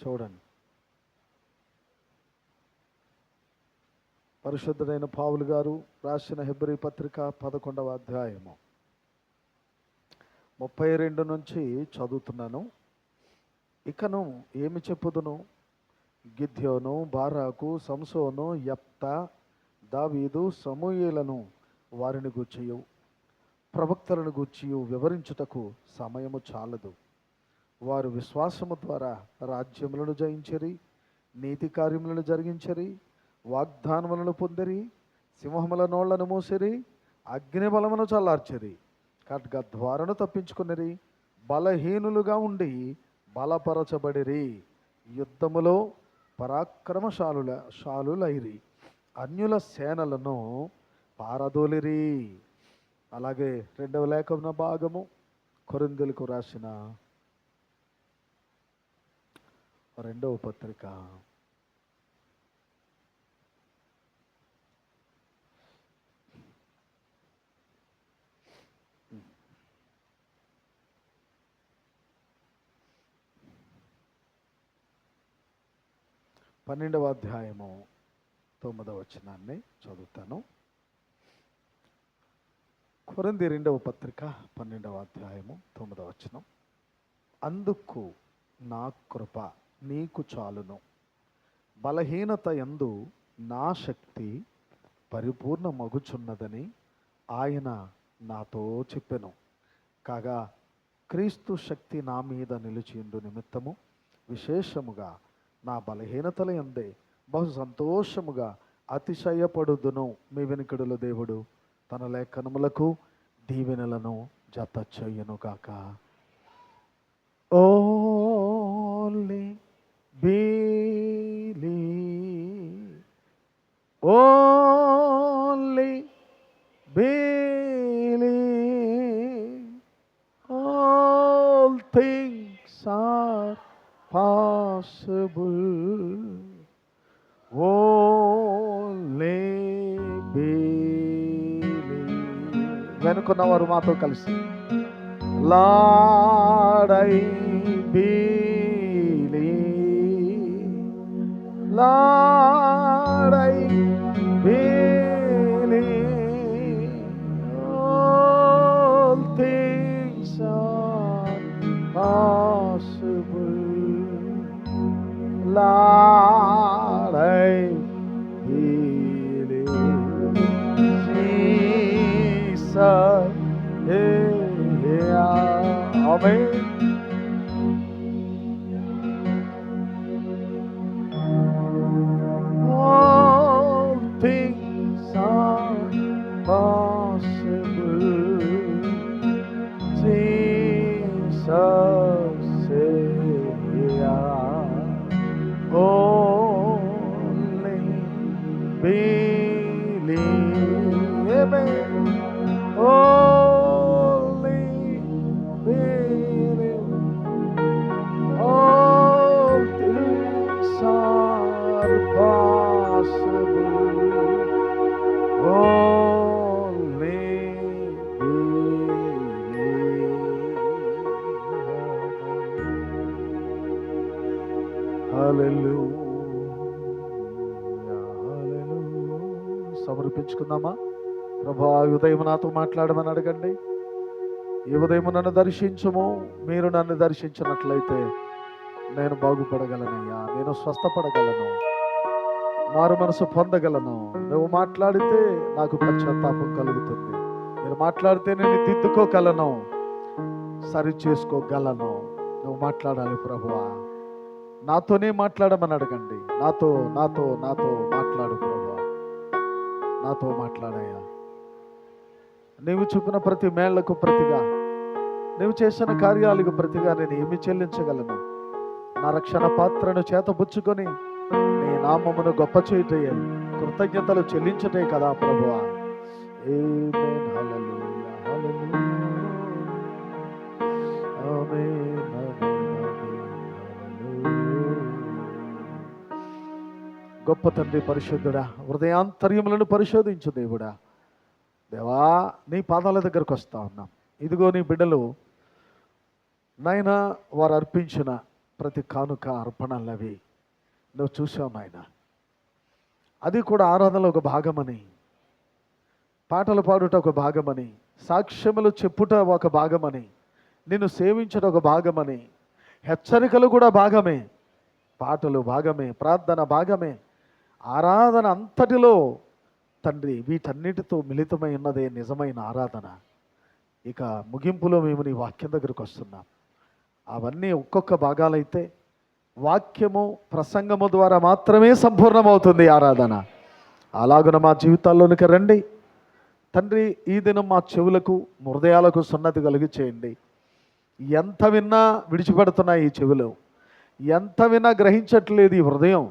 చూడండి. పరిశుద్ధుడైన పౌలు గారు రాసిన హెబ్రీ పత్రిక 11వ అధ్యాయము 32 నుంచి చదువుతున్నాను. ఇకను ఏమి చెప్పుదును? గిద్యోను, బారాకు, సంసోను, యెఫ్తా, దావీదు, సమూయేలను వారిని గూర్చియు ప్రవక్తలను గూర్చియు వివరించుటకు సమయము చాలదు. వారు విశ్వాసము ద్వారా రాజ్యములను జయించిరి, నీతి కార్యములను జరిగించిరి, వాగ్దానములను పొందిరి, సింహముల నోళ్లను మూసిరి, అగ్ని బలమును చల్లార్చిరి, ఖడ్గద్వారను తప్పించుకునిరి, బలహీనులుగా ఉండి బలపరచబడిరి, యుద్ధములో పరాక్రమశాలులైరి, అన్యుల సేనలను పారదోలిరి. అలాగే 2వ లేఖన భాగము కొరింథీయులకు రాసిన 2వ పత్రిక 12వ అధ్యాయము 9వ వచనాన్ని చదువుతాను. కొరింథీ 2వ పత్రిక 12వ అధ్యాయము 9వ వచనం. అందుకు నా కృప నీకు చాలును, బలహీనత యందు నా శక్తి పరిపూర్ణమగుచున్నదని ఆయన నాతో చెప్పెను. కాగా క్రీస్తు శక్తి నా మీద నిలిచిండు నిమిత్తము విశేషముగా నా బలహీనతల యందే బహు సంతోషముగా అతిశయపడుదును. మీ వెనుకడుల దేవుడు తన లేఖనములకు దీవెనలను జత చెయ్యనుగాక. Only believe, only believe, all things are possible, only believe. వెనుకున్నవారు మాతో కలిసి Lord I believe, Lord I believe, all things are possible, Lord I believe, Jesus, yeah, amen. All things are possible, Jesus Savior, only believe, amen. Only believe, all things are possible, only believe. Hallelujah, hallelujah. సమర్పించుకుందామా? ప్రభా, ఈ ఉదయం నాతో మాట్లాడమని అడగండి. ఈ ఉదయం నన్ను దర్శించము. మీరు నన్ను దర్శించినట్లయితే నేను బాగుపడగలనయ్యా, నేను స్వస్థపడగలను, మారు మనసు పొందగలను. నువ్వు మాట్లాడితే నాకు పశ్చాత్తాపం కలుగుతుంది. మీరు మాట్లాడితే నేను దిద్దుకోగలను, సరి చేసుకోగలను. నువ్వు మాట్లాడాలి ప్రభువా. నాతోనే మాట్లాడమని అడగండి. నాతో నాతో నాతో మాట్లాడు ప్రభువా, నాతో మాట్లాడయ్యా. నీవు చూపిన ప్రతి మేళ్లకు ప్రతిగా, నీవు చేసిన కార్యాలకు ప్రతిగా నేను ఏమి చెల్లించగలను? నా రక్షణ పాత్రను చేతబుచ్చుకొని నీ నామమును గొప్ప చేయుటయే, కృతజ్ఞతలు చెల్లించుటే కదా ప్రభువా. ఆమేన్, హల్లెలూయా, హల్లెలూయా, ఆమేన్, హల్లెలూయా. గొప్ప తండ్రి, పరిశుద్ధుడా, హృదయాంతర్యములను పరిశోధించు దేవుడా. దేవా, నీ పాదాల దగ్గరకు వస్తా ఉన్నాం. ఇదిగో నీ బిడ్డలు నాయనా, వారు అర్పించిన ప్రతి కానుక అర్పణలవి నువ్వు చూసావు నాయన. అది కూడా ఆరాధనలో ఒక భాగమని, పాటలు పాడుట ఒక భాగమని, సాక్ష్యములు చెప్పుట ఒక భాగమని, నిన్ను సేవించడం ఒక భాగమని, హెచ్చరికలు కూడా భాగమే, పాటలు భాగమే, ప్రార్థన భాగమే, ఆరాధన అంతటిలో తండ్రి వీటన్నిటితో మిళితమై ఉన్నదే నిజమైన ఆరాధన. ఇక ముగింపులో మేము నీ వాక్యం దగ్గరకు వస్తున్నాం. అవన్నీ ఒక్కొక్క భాగాలైతే వాక్యము ప్రసంగము ద్వారా మాత్రమే సంపూర్ణమవుతుంది ఆరాధన. అలాగున మా జీవితాల్లోనికి రండి తండ్రి. ఈ దినం మా చెవులకు హృదయాలకు సున్నతి కలిగి చేయండి. ఎంత విన్నా విడిచిపెడుతున్నాయి ఈ చెవులు, ఎంత విన్నా గ్రహించట్లేదు ఈ హృదయం.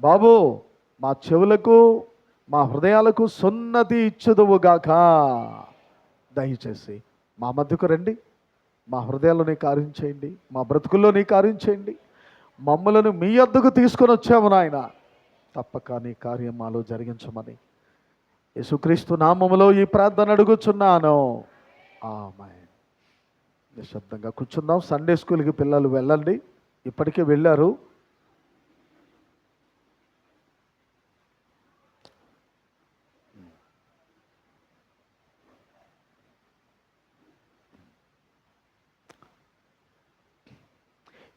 బాబు మా చెవులకు మా హృదయాలకు సున్నతి ఇచ్చుదువుగాక. దయచేసి మా మధ్యకు రండి, మా హృదయాల్లో నీ కార్యం చేయండి, మా బ్రతుకుల్లో నీ కార్యం చేయండి. మమ్మలను మీ వద్దకు తీసుకొని వచ్చాము నాయన, తప్పక నీ కార్యం మాలో జరిగించమని యేసుక్రీస్తు నామములో ఈ ప్రార్థన అడుగుచున్నాను. ఆమేన్. నిశ్శబ్దంగా కూర్చుందాం. సండే స్కూల్కి పిల్లలు వెళ్ళండి, ఇప్పటికే వెళ్ళారు.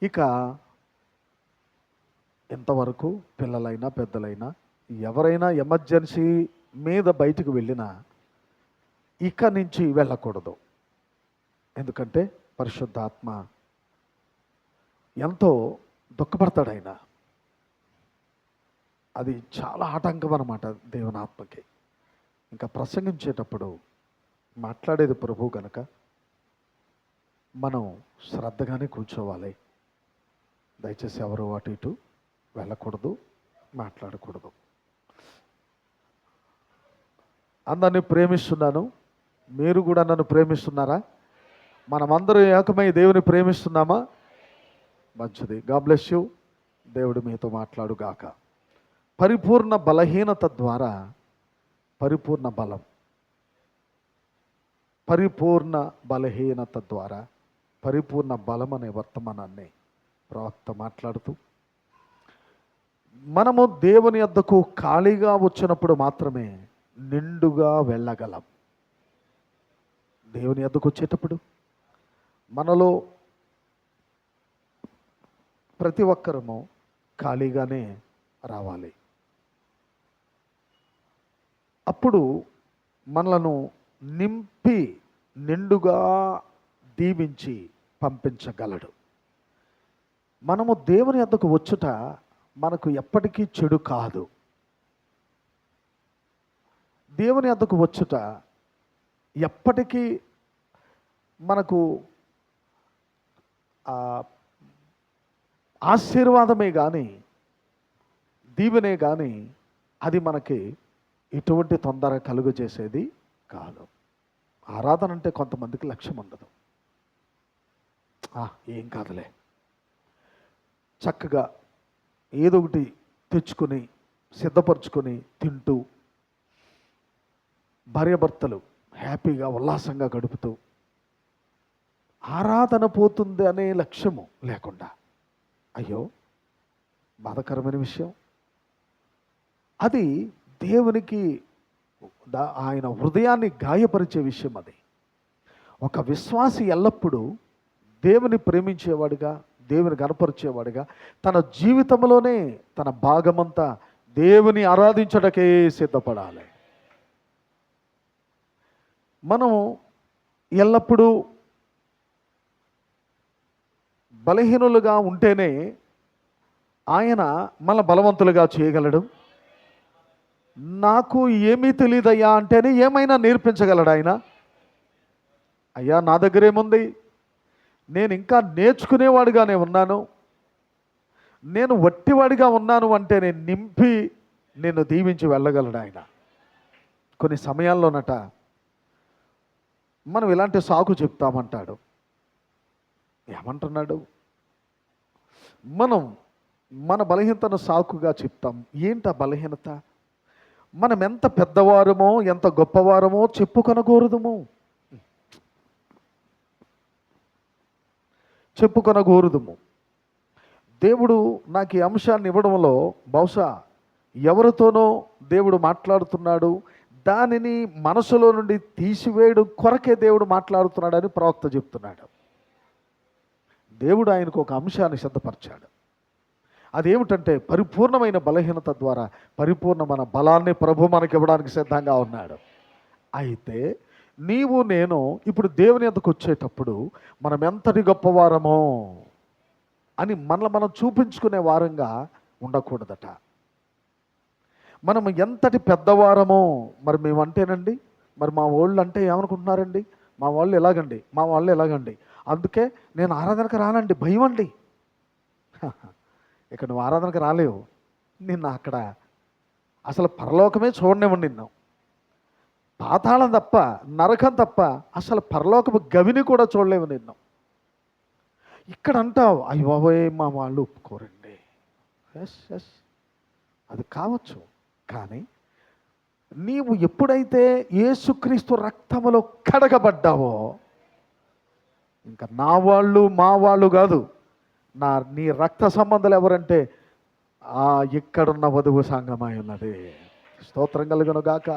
ఇక ఎంతవరకు పిల్లలైనా పెద్దలైనా ఎవరైనా ఎమర్జెన్సీ మీద బయటకు వెళ్ళినా ఇక నుంచి వెళ్ళకూడదు. ఎందుకంటే పరిశుద్ధాత్మ ఎంతో దుఃఖపడతాడు ఆయన. అది చాలా ఆటంకం అన్నమాట దేవుని ఆత్మకి. ఇంకా ప్రసంగించేటప్పుడు మాట్లాడేది ప్రభు కనుక మనం శ్రద్ధగానే కూర్చోవాలి. దయచేసి ఎవరు అటు ఇటు వెళ్ళకూడదు, మాట్లాడకూడదు. అందరినీ ప్రేమిస్తున్నాను, మీరు కూడా నన్ను ప్రేమిస్తున్నారా? మనమందరం ఏకమై దేవుని ప్రేమిస్తున్నామా? మంచిది. God bless you. దేవుడు మీతో మాట్లాడుగాక. పరిపూర్ణ బలహీనత ద్వారా పరిపూర్ణ బలం, పరిపూర్ణ బలహీనత ద్వారా పరిపూర్ణ బలం అనే వర్తమానాన్ని ప్రవక్త మాట్లాడుతూ, మనము దేవుని యొద్దకు ఖాళీగా వచ్చినప్పుడు మాత్రమే నిండుగా వెళ్ళగలం. దేవుని యొద్దకు వచ్చేటప్పుడు మనలో ప్రతి ఒక్కరము ఖాళీగానే రావాలి. అప్పుడు మనలను నింపి నిండుగా దీవించి పంపించగలడు. మనము దేవుని యొద్దకు వచ్చుట మనకు ఎప్పటికీ చెడు కాదు. దేవుని యొద్దకు వచ్చుట ఎప్పటికీ మనకు ఆశీర్వాదమే కానీ దీవెనే కానీ అది మనకి ఎటువంటి తొందర కలుగు చేసేది కాదు. ఆరాధన అంటే కొంతమందికి లక్ష్యం ఉండదు. ఏం కాదులే, చక్కగా ఏదో ఒకటి తెచ్చుకొని సిద్ధపరచుకొని తింటూ భార్యాభర్తలు హ్యాపీగా ఉల్లాసంగా గడుపుతూ ఆరాధన పోతుంది అనే లక్ష్యము లేకుండా, అయ్యో బాధాకరమైన విషయం. అది దేవునికి ఆయన హృదయాన్ని గాయపరిచే విషయం. అది ఒక విశ్వాసి ఎల్లప్పుడూ దేవుని ప్రేమించేవాడుగా, దేవుని గణపరిచేవాడుగా తన జీవితంలోనే తన భాగమంతా దేవుని ఆరాధించడానికే సిద్ధపడాలి. మనం ఎల్లప్పుడూ బలహీనులుగా ఉంటేనే ఆయన మన బలవంతులుగా చేయగలడు. నాకు ఏమీ తెలియదయ్యా అంటేనే ఏమైనా నేర్పించగలడు ఆయన. అయ్యా నా దగ్గర ఏముంది, నేను ఇంకా నేర్చుకునేవాడిగానే ఉన్నాను, నేను వట్టివాడిగా ఉన్నాను అంటే నేను నింపి నిన్ను దీవించి వెళ్ళగలడు ఆయన. కొన్ని సమయాల్లోనట మనం ఇలాంటి సాకు చెప్తామంటాడు. ఏమంటున్నాడు? మనం మన బలహీనతను సాకుగా చెప్తాం. ఏంటి ఆ బలహీనత? మనం ఎంత పెద్దవారమో ఎంత గొప్పవారమో చెప్పుకొనగోరుదుము. దేవుడు నాకు ఈ అంశాన్ని ఇవ్వడంలో బహుశా ఎవరితోనో దేవుడు మాట్లాడుతున్నాడు, దానిని మనసులో నుండి తీసివేయడం కొరకే దేవుడు మాట్లాడుతున్నాడని ప్రవక్త చెప్తున్నాడు. దేవుడు ఆయనకు ఒక అంశాన్ని సిద్ధపరిచాడు. అదేమిటంటే పరిపూర్ణమైన బలహీనత ద్వారా పరిపూర్ణమైన బలాన్ని ప్రభు మనకి ఇవ్వడానికి సిద్ధంగా ఉన్నాడు. అయితే నీవు నేను ఇప్పుడు దేవుని యొద్దకు వచ్చేటప్పుడు మనం ఎంతటి గొప్పవారమో అని మనం చూపించుకునే వారంగా ఉండకూడదట. మనం ఎంతటి పెద్దవారమో, మరి మేమంటేనండి, మరి మా వాళ్ళు అంటే ఏమనుకుంటున్నారండి, మా వాళ్ళు ఎలాగండి, మా వాళ్ళు ఎలాగండి, అందుకే నేను ఆరాధనకు రానండి, భయం అండి. ఇక నువ్వు ఆరాధనకు రాలేవు, నిన్ను అక్కడ అసలు పరలోకమే చూడనివ్వండి, నిన్ను పాతాళం తప్ప, నరకం తప్ప అసలు పరలోకపు గవిని కూడా చూడలేవు నిన్ను. ఇక్కడ అంటావు, అయ్య బాబోయ్ మా వాళ్ళు ఒప్పుకోరండి. ఎస్ ఎస్, అది కావచ్చు. కానీ నీవు ఎప్పుడైతే యేసుక్రీస్తు రక్తములో కడగబడ్డావో, ఇంకా నా వాళ్ళు మా వాళ్ళు కాదు, నీ రక్త సంబంధాలు ఎవరంటే ఇక్కడున్న వధువు సంఘమై ఉన్నది. స్తోత్రం కలుగును గాక.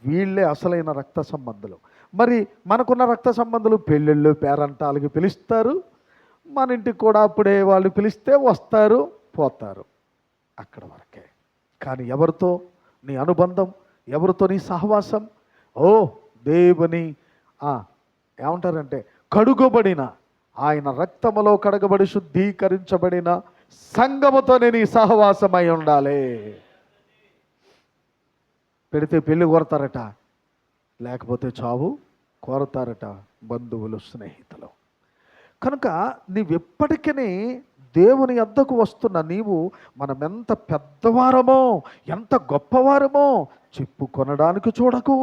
వీళ్ళే అసలైన రక్త సంబంధులు. మరి మనకున్న రక్త సంబంధులు పెళ్ళిళ్ళు పేరంటాలకి పిలుస్తారు, మన ఇంటికి కూడా అప్పుడే వాళ్ళు పిలిస్తే వస్తారు పోతారు, అక్కడ వరకే. కానీ ఎవరితో నీ అనుబంధం, ఎవరితో నీ సహవాసం? ఓ దేవుని ఏమంటారంటే కడుగబడిన, ఆయన రక్తములో కడగబడి శుద్ధీకరించబడిన సంఘముతోనే నీ సహవాసమై ఉండాలి. పెడితే పెళ్ళి కోరతారట, లేకపోతే చావు కోరతారట బంధువులు, స్నేహితులు. కనుక నీవెప్పటికీ దేవుని యొద్దకు వస్తున్న నీవు మనం ఎంత పెద్దవారమో, ఎంత గొప్పవారమో చెప్పుకొనడానికి చూడకు.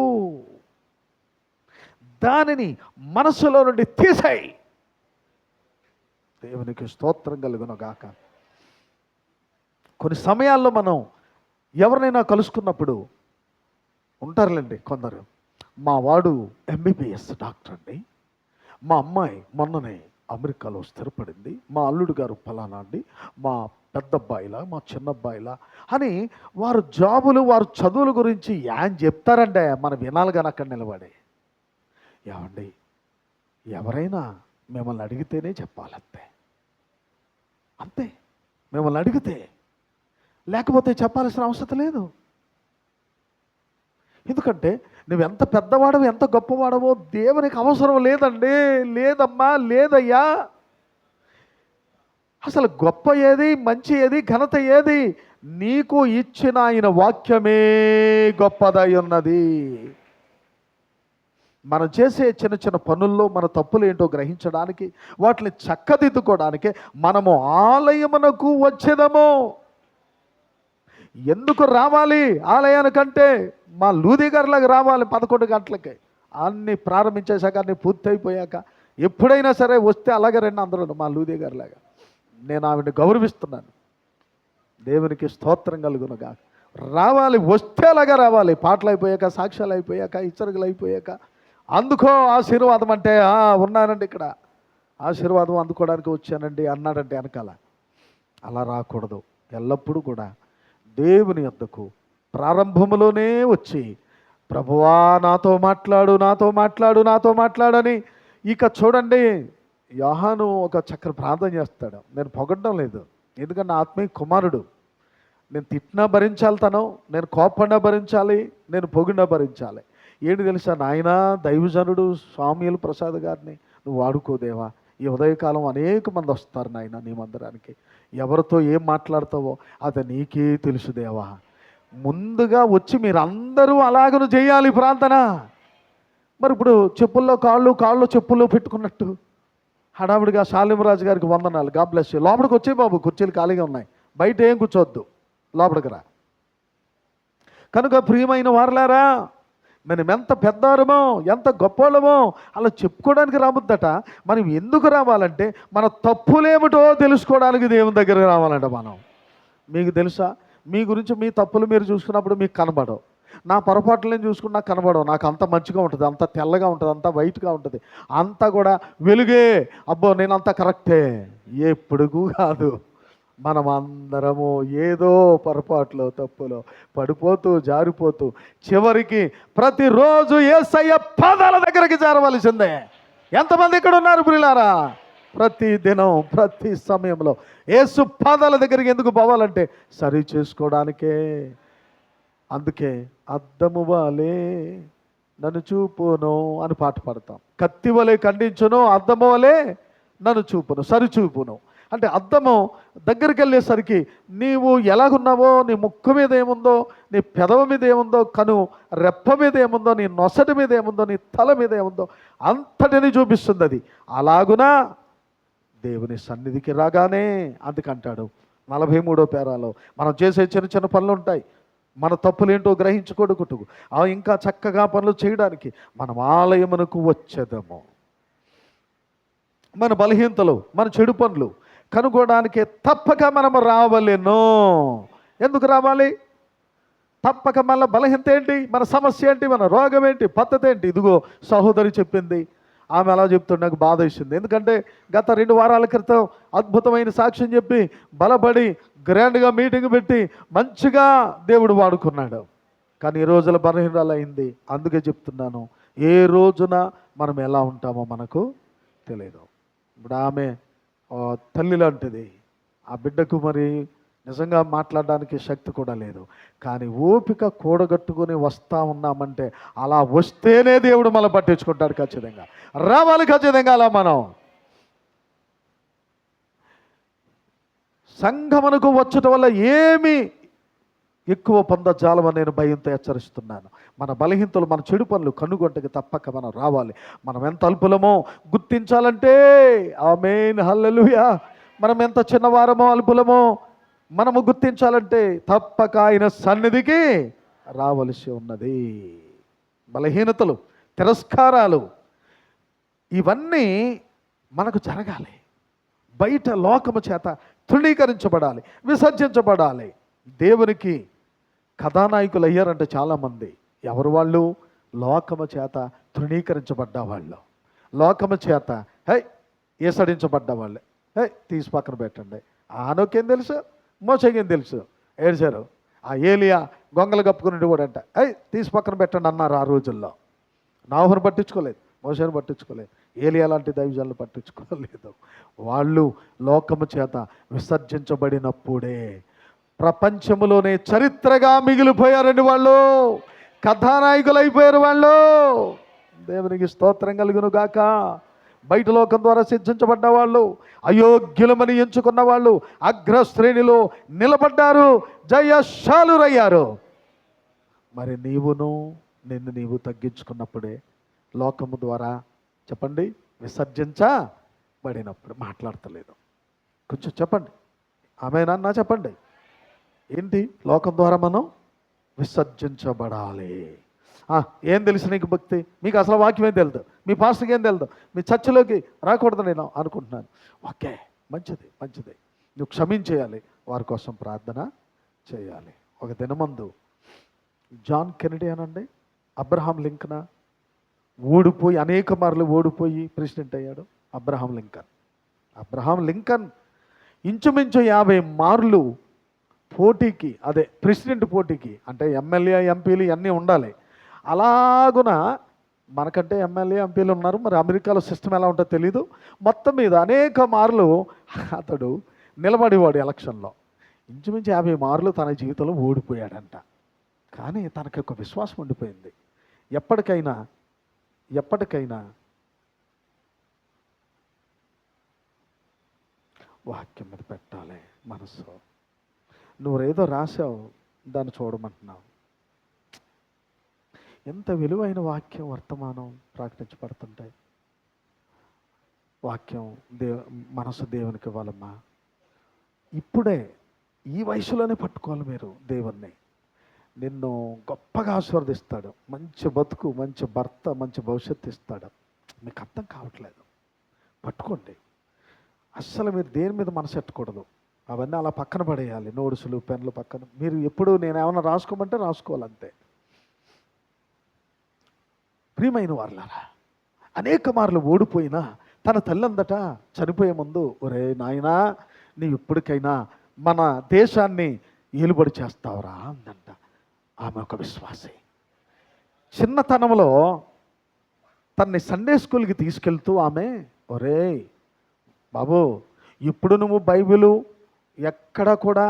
దానిని మనసులో నుండి తీసేయి. దేవునికి స్తోత్రం కలుగును గాక. కొన్ని సమయాల్లో మనం ఎవరినైనా కలుసుకున్నప్పుడు ఉంటారులేండి కొందరు, మా వాడు ఎంబీబీఎస్ డాక్టర్ అండి, మా అమ్మాయి మొన్ననే అమెరికాలో స్థిరపడింది, మా అల్లుడు గారు ఫలానా అండి, మా పెద్ద అబ్బాయిలా మా చిన్న అబ్బాయిలా అని వారు జాబులు, వారు చదువుల గురించి ఏం చెప్తారండి, మనం వినాలి కానీ అక్కడ నిలబడే. ఏమండి, ఎవరైనా మిమ్మల్ని అడిగితేనే చెప్పాలంతే, అంతే. మిమ్మల్ని అడిగితే, లేకపోతే చెప్పాల్సిన అవసరం లేదు. ఎందుకంటే నువ్వు ఎంత పెద్దవాడవు, ఎంత గొప్పవాడవో దేవునికి అవసరం లేదండి, లేదమ్మా, లేదయ్యా. అసలు గొప్ప ఏది, మంచి ఏది, ఘనత ఏది? నీకు ఇచ్చిన ఆయన వాక్యమే గొప్పదై ఉన్నది. మనం చేసే చిన్న చిన్న పనుల్లో మన తప్పులు ఏంటో గ్రహించడానికి, వాటిని చక్కదిద్దుకోవడానికి మనము ఆలయమునకు వచ్చేదము. ఎందుకు రావాలి ఆలయానికంటే? మా లూది గారిలాగా రావాలి 11 గంటలకి, అన్నీ ప్రారంభించేశాక, అన్నీ పూర్తయిపోయాక. ఎప్పుడైనా సరే వస్తే అలాగే రండి అందరూ, మా లూది గారిలాగా. నేను ఆవిడని గౌరవిస్తున్నాను. దేవునికి స్తోత్రం కలుగునుగా. రావాలి, వస్తే అలాగా రావాలి. పాటలు అయిపోయాక, సాక్ష్యాలు అయిపోయాక, ఇచ్చరుగులు అయిపోయాక, అందుకో ఆశీర్వాదం అంటే ఉన్నానండి ఇక్కడ, ఆశీర్వాదం అందుకోవడానికి వచ్చానండి అన్నాడంటే వెనకాల. అలా రాకూడదు. ఎల్లప్పుడూ కూడా దేవుని యొద్దకు ప్రారంభములోనే వచ్చి, ప్రభువా నాతో మాట్లాడు, నాతో మాట్లాడు, నాతో మాట్లాడని. ఇక చూడండి, యోహాను ఒక చక్కని ప్రార్థన చేస్తాడు. నేను పొగడ్డం లేదు, ఎందుకంటే నా ఆత్మీయ కుమారుడు. నేను తిట్టినా భరించాలి తను, నేను కోపడినా భరించాలి, నేను పొగిడినా భరించాలి. ఏంటి తెలుసా నాయన, దైవజనుడు సామ్యూయల్ ప్రసాద్ గారిని నువ్వు వాడుకోదేవా. ఈ ఉదయకాలం అనేక మంది వస్తారు నాయన నీ మందిరానికి. ఎవరితో ఏం మాట్లాడతావో అది నీకే తెలుసు దేవా. ముందుగా వచ్చి మీరందరూ అలాగను చేయాలి ప్రార్థన. మరి ఇప్పుడు చెప్పుల్లో కాళ్ళు చెప్పుల్లో పెట్టుకున్నట్టు హడావుడిగా శాలిమరాజు గారికి వందనాలు, గాడ్ బ్లెస్ యూ. లోపలికి వచ్చే బాబు, కుర్చీలు ఖాళీగా ఉన్నాయి, బయట ఏం కూర్చోవద్దు, లోపలికి రా. కనుక ప్రియమైన వారలారా, మనం ఎంత పెద్దవారమో, ఎంత గొప్పవాళ్ళమో అలా చెప్పుకోవడానికి రాబుద్దట. మనం ఎందుకు రావాలంటే మన తప్పులేమిటో తెలుసుకోవడానికి దేవుని దగ్గర రావాలంట మనం. మీకు తెలుసా, మీ గురించి మీ తప్పులు మీరు చూసుకున్నప్పుడు మీకు కనబడవు, నా పొరపాట్లను చూసుకుని నాకు కనబడవు. నాకు అంత మంచిగా ఉంటుంది, అంత తెల్లగా ఉంటుంది, అంత వైట్గా ఉంటుంది, అంతా కూడా వెలుగే. అబ్బో నేనంతా కరెక్టే. ఎప్పుడుಗೂ కాదు. మనం అందరము ఏదో పొరపాట్లో తప్పులో పడిపోతూ జారిపోతూ చివరికి ప్రతిరోజు యేసయ్య పాదాల దగ్గరికి చేరవలసిందే. ఎంతమంది ఇక్కడ ఉన్నారు ప్రియులారా? ప్రతి దినం ప్రతి సమయంలో యేసు పాదాల దగ్గరికి ఎందుకు పోవాలంటే సరి చేసుకోవడానికే. అందుకే అద్దము వలే నన్ను చూపును అని పాట పాడతాం. కత్తి వలె ఖండించును, అద్దము వలె నన్ను చూపును, సరిచూపును. అంటే అద్దము దగ్గరికి వెళ్ళేసరికి నీవు ఎలాగున్నావో, నీ ముక్కు మీద ఏముందో, నీ పెదవ మీద ఏముందో, కను రెప్ప మీద ఏముందో, నీ నొసటి మీద ఏముందో, నీ తల మీద ఏముందో అంతటిని చూపిస్తుంది అది. అలాగునా దేవుని సన్నిధికి రాగానే అందుకంటాడు 43వ పేరాలో, మనం చేసే చిన్న చిన్న పనులు ఉంటాయి, మన తప్పులేంటో గ్రహించుకోడుకుంటుకు ఇంకా చక్కగా పనులు చేయడానికి మనం ఆలయమునకు వచ్చేదము. మన బలహీనతలు, మన చెడు పనులు కనుగోడానికి తప్పక మనము రావాలేనో. ఎందుకు రావాలి? తప్పక మన బలహీనత ఏంటి, మన సమస్య ఏంటి, మన రోగం ఏంటి, పద్ధతి ఏంటి? ఇదిగో సహోదరి చెప్పింది. ఆమె అలా చెప్తుంటే నాకు బాధ వేసింది. ఎందుకంటే గత 2 వారాల క్రితం అద్భుతమైన సాక్ష్యం చెప్పి బలపడి గ్రాండ్గా మీటింగ్ పెట్టి మంచిగా దేవుడు వాడుకున్నాడు. కానీ ఈ రోజుల బలహీనరాలు అయింది. అందుకే చెప్తున్నాను, ఏ రోజున మనం ఎలా ఉంటామో మనకు తెలియదు. ఇప్పుడు ఆమె తల్లి లాంటిది, ఆ బిడ్డకు మరి నిజంగా మాట్లాడడానికి శక్తి కూడా లేదు. కానీ ఓపిక కూడగట్టుకొని వస్తూ ఉన్నామంటే అలా వస్తేనే దేవుడు మనం పట్టించుకుంటాడు. ఖచ్చితంగా రావాలి, ఖచ్చితంగా అలా మనం సంఘమునకు వచ్చటం వల్ల ఏమి ఎక్కువ పొందజాలమని నేను భయంతో హెచ్చరిస్తున్నాను. మన బలహీనతలు, మన చెడు పనులు కనుగొంటకి తప్పక మనం రావాలి. మనం ఎంత అల్పులమో గుర్తించాలంటే ఆమేన్ హల్లెలూయా. మనం ఎంత చిన్నవారమో అల్పులమో మనము గుర్తించాలంటే తప్పక ఆయన సన్నిధికి రావలసి ఉన్నది. బలహీనతలు, తిరస్కారాలు ఇవన్నీ మనకు జరగాలి. బయట లోకము చేత తృణీకరించబడాలి, విసర్జించబడాలి. దేవునికి కథానాయకులు అయ్యారంటే చాలామంది. ఎవరు వాళ్ళు? లోకము చేత తృణీకరించబడ్డ వాళ్ళు, లోకము చేత ఏసడించబడ్డ వాళ్ళే. తీసి పక్కన పెట్టండి. ఆనోకేం తెలుసు, మోసేకేం తెలుసు, ఏడ్చారు. ఆ ఏలియా గొంగలు కప్పుకుని కూడా అంట తీసి పక్కన పెట్టండి అన్నారు ఆ రోజుల్లో. నాహును పట్టించుకోలేదు, మోసేను పట్టించుకోలేదు, ఏలియా లాంటి దైవజనులు పట్టించుకోలేదు. వాళ్ళు లోకము చేత విసర్జించబడినప్పుడే ప్రపంచంలోనే చరిత్రగా మిగిలిపోయారండి. వాళ్ళు కథానాయకులు అయిపోయారు వాళ్ళు. దేవునికి స్తోత్రం కలుగును గాక. బయట లోకం ద్వారా సిద్ధించబడ్డ వాళ్ళు, అయోగ్యులమని ఎంచుకున్న వాళ్ళు అగ్రశ్రేణిలో నిలబడ్డారు, జయశాలురయ్యారు. మరి నిన్ను నీవు తగ్గించుకున్నప్పుడే లోకము ద్వారా చెప్పండి విసర్జించబడినప్పుడు. మాట్లాడతలేదు, కొంచెం చెప్పండి ఆమేనా చెప్పండి. ఏంటి? లోకం ద్వారా మనం విసర్జించబడాలి. ఏం తెలుసు నీకు భక్తి? మీకు అసలు వాక్యం ఏం తెలుదు, మీ పాస్టర్కి ఏం తెలుదు, మీ చర్చిలోకి రాకూడదు నేను అనుకుంటున్నాను. ఓకే, మంచిది మంచిది. నువ్వు క్షమించేయాలి, వారి కోసం ప్రార్థన చేయాలి. ఒక దినమందు జాన్ కెనడీ అనండి, అబ్రహాం లింకన్ ఓడిపోయి అనేక మార్లు ఓడిపోయి ప్రెసిడెంట్ అయ్యాడు. అబ్రహాం లింకన్ ఇంచుమించు 50 మార్లు పోటీకి, అదే ప్రెసిడెంట్ పోటీకి, అంటే ఎమ్మెల్యే ఎంపీలు ఇవన్నీ ఉండాలి. అలాగున మనకంటే ఎమ్మెల్యే ఎంపీలు ఉన్నారు. మరి అమెరికాలో సిస్టమ్ ఎలా ఉంటుందో తెలీదు. మొత్తం మీద అనేక మార్లు అతడు నిలబడేవాడు ఎలక్షన్లో. ఇంచుమించు 50 మార్లు తన జీవితంలో ఓడిపోయాడంట. కానీ తనకి ఒక విశ్వాసం ఉండిపోయింది, ఎప్పటికైనా వాక్యం మీద పెట్టాలి మనసు. నువ్వేదో రాసావు, దాన్ని చూడమంటున్నావు. ఎంత విలువైన వాక్యం, వర్తమానం ప్రకటించబడుతుంటాయి. వాక్యం మనసు దేవునికి ఇవ్వాలమ్మా. ఇప్పుడే ఈ వయసులోనే పట్టుకోవాలి మీరు దేవుణ్ణి. నిన్ను గొప్పగా ఆశీర్వదిస్తాడు, మంచి బతుకు, మంచి భర్త, మంచి భవిష్యత్తు ఇస్తాడు. మీకు అర్థం కావట్లేదు, పట్టుకోండి. అస్సలు మీరు దేని మీద మనసు పెట్టకూడదు. అవన్నీ అలా పక్కన పడేయాలి. నోట్సులు, పెన్లు పక్కన. మీరు ఎప్పుడు నేను ఏమైనా రాసుకోమంటే రాసుకోవాలంతే. ప్రియమైన వారలారా, అనేక మార్లు ఓడిపోయినా తన తల్లందట చనిపోయే ముందు, ఒరే నాయనా, నీవు ఇప్పటికైనా మన దేశాన్ని ఏలుబడి చేస్తావురా అందంట. ఆమె ఒక విశ్వాసి. చిన్నతనంలో తన్ని సండే స్కూల్కి తీసుకెళ్తూ ఆమె, ఒరే బాబు, ఇప్పుడు నువ్వు బైబిలు ఎక్కడ కూడా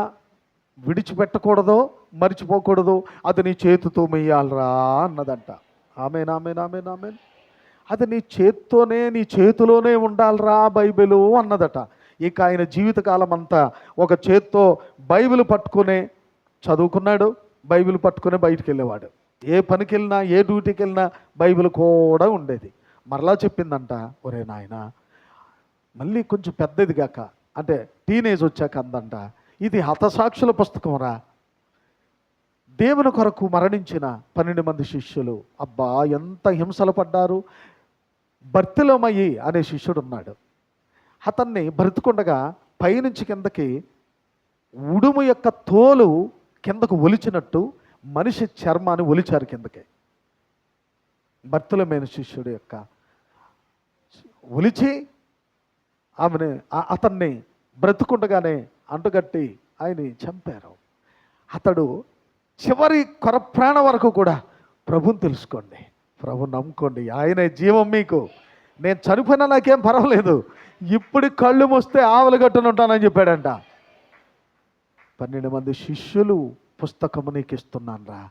విడిచిపెట్టకూడదో, మర్చిపోకూడదు, అది నీ చేతితో మెయ్యాలరా అన్నదంట. Amen, amen, amen, amen. అది నీ చేత్తోనే, నీ చేతిలోనే ఉండాలిరా బైబిలు అన్నదట. ఇక ఆయన జీవితకాలం అంతా ఒక చేత్తో బైబిల్ పట్టుకునే చదువుకున్నాడు, బైబిల్ పట్టుకునే బయటికి వెళ్ళేవాడు. ఏ పనికి వెళ్ళినా, ఏ డ్యూటీకి వెళ్ళినా బైబిల్ కూడా ఉండేది. మరలా చెప్పిందంట, ఒరే నాయన, మళ్ళీ కొంచెం పెద్దది కాక, అంటే టీనేజ్ వచ్చాక అందంట, ఇది హతసాక్షుల పుస్తకం రా. దేవుని కొరకు మరణించిన 12 మంది శిష్యులు, అబ్బా ఎంత హింసలు పడ్డారు. బర్తిలోమయి అనే శిష్యుడు ఉన్నాడు. అతన్ని బ్రతుకుండగా పైనుంచి కిందకి ఉడుము యొక్క తోలు కిందకు ఒలిచినట్టు మనిషి చర్మాన్ని ఒలిచారు కిందకి. బర్తిలోమయి శిష్యుడు యొక్క ఒలిచి ఆమెని, అతన్ని బ్రతుకుండగానే అంటుగట్టి ఆయన్ని చంపారు. అతడు చివరి కొరప్రాణ వరకు కూడా ప్రభుని తెలుసుకోండి, ప్రభు నమ్ముకోండి, ఆయనే జీవం మీకు. నేను చనిపోయినా నాకేం పర్వాలేదు, ఇప్పుడు కళ్ళు మూస్తే ఆవలగట్టును ఉంటానని చెప్పాడంట. 12 మంది శిష్యులు పుస్తకము నీకు ఇస్తున్నాను రా,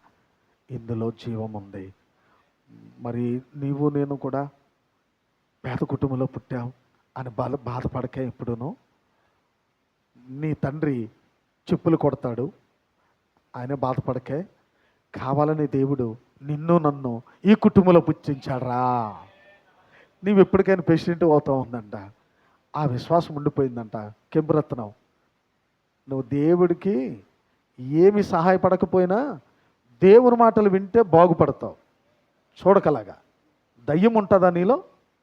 ఇందులో జీవం ఉంది. మరి నీవు నేను కూడా పేద కుటుంబంలో పుట్టావు అని బాధపడకే. ఇప్పుడును నీ తండ్రి చెప్పులు కొడతాడు, ఆయన బాధపడకే. కావాలని దేవుడు నిన్ను నన్ను ఈ కుటుంబంలో పుచ్చించాడు రా. నీవు ఎప్పటికైనా ప్రెసిడెంట్ అవుతావు ఉందంట. ఆ విశ్వాసం ఉండిపోయిందంట. కెంపురత్నం, నువ్వు దేవుడికి ఏమి సహాయపడకపోయినా దేవుని మాటలు వింటే బాగుపడతావు. చూడకలాగా దయ్యం ఉంటుందా నీలో?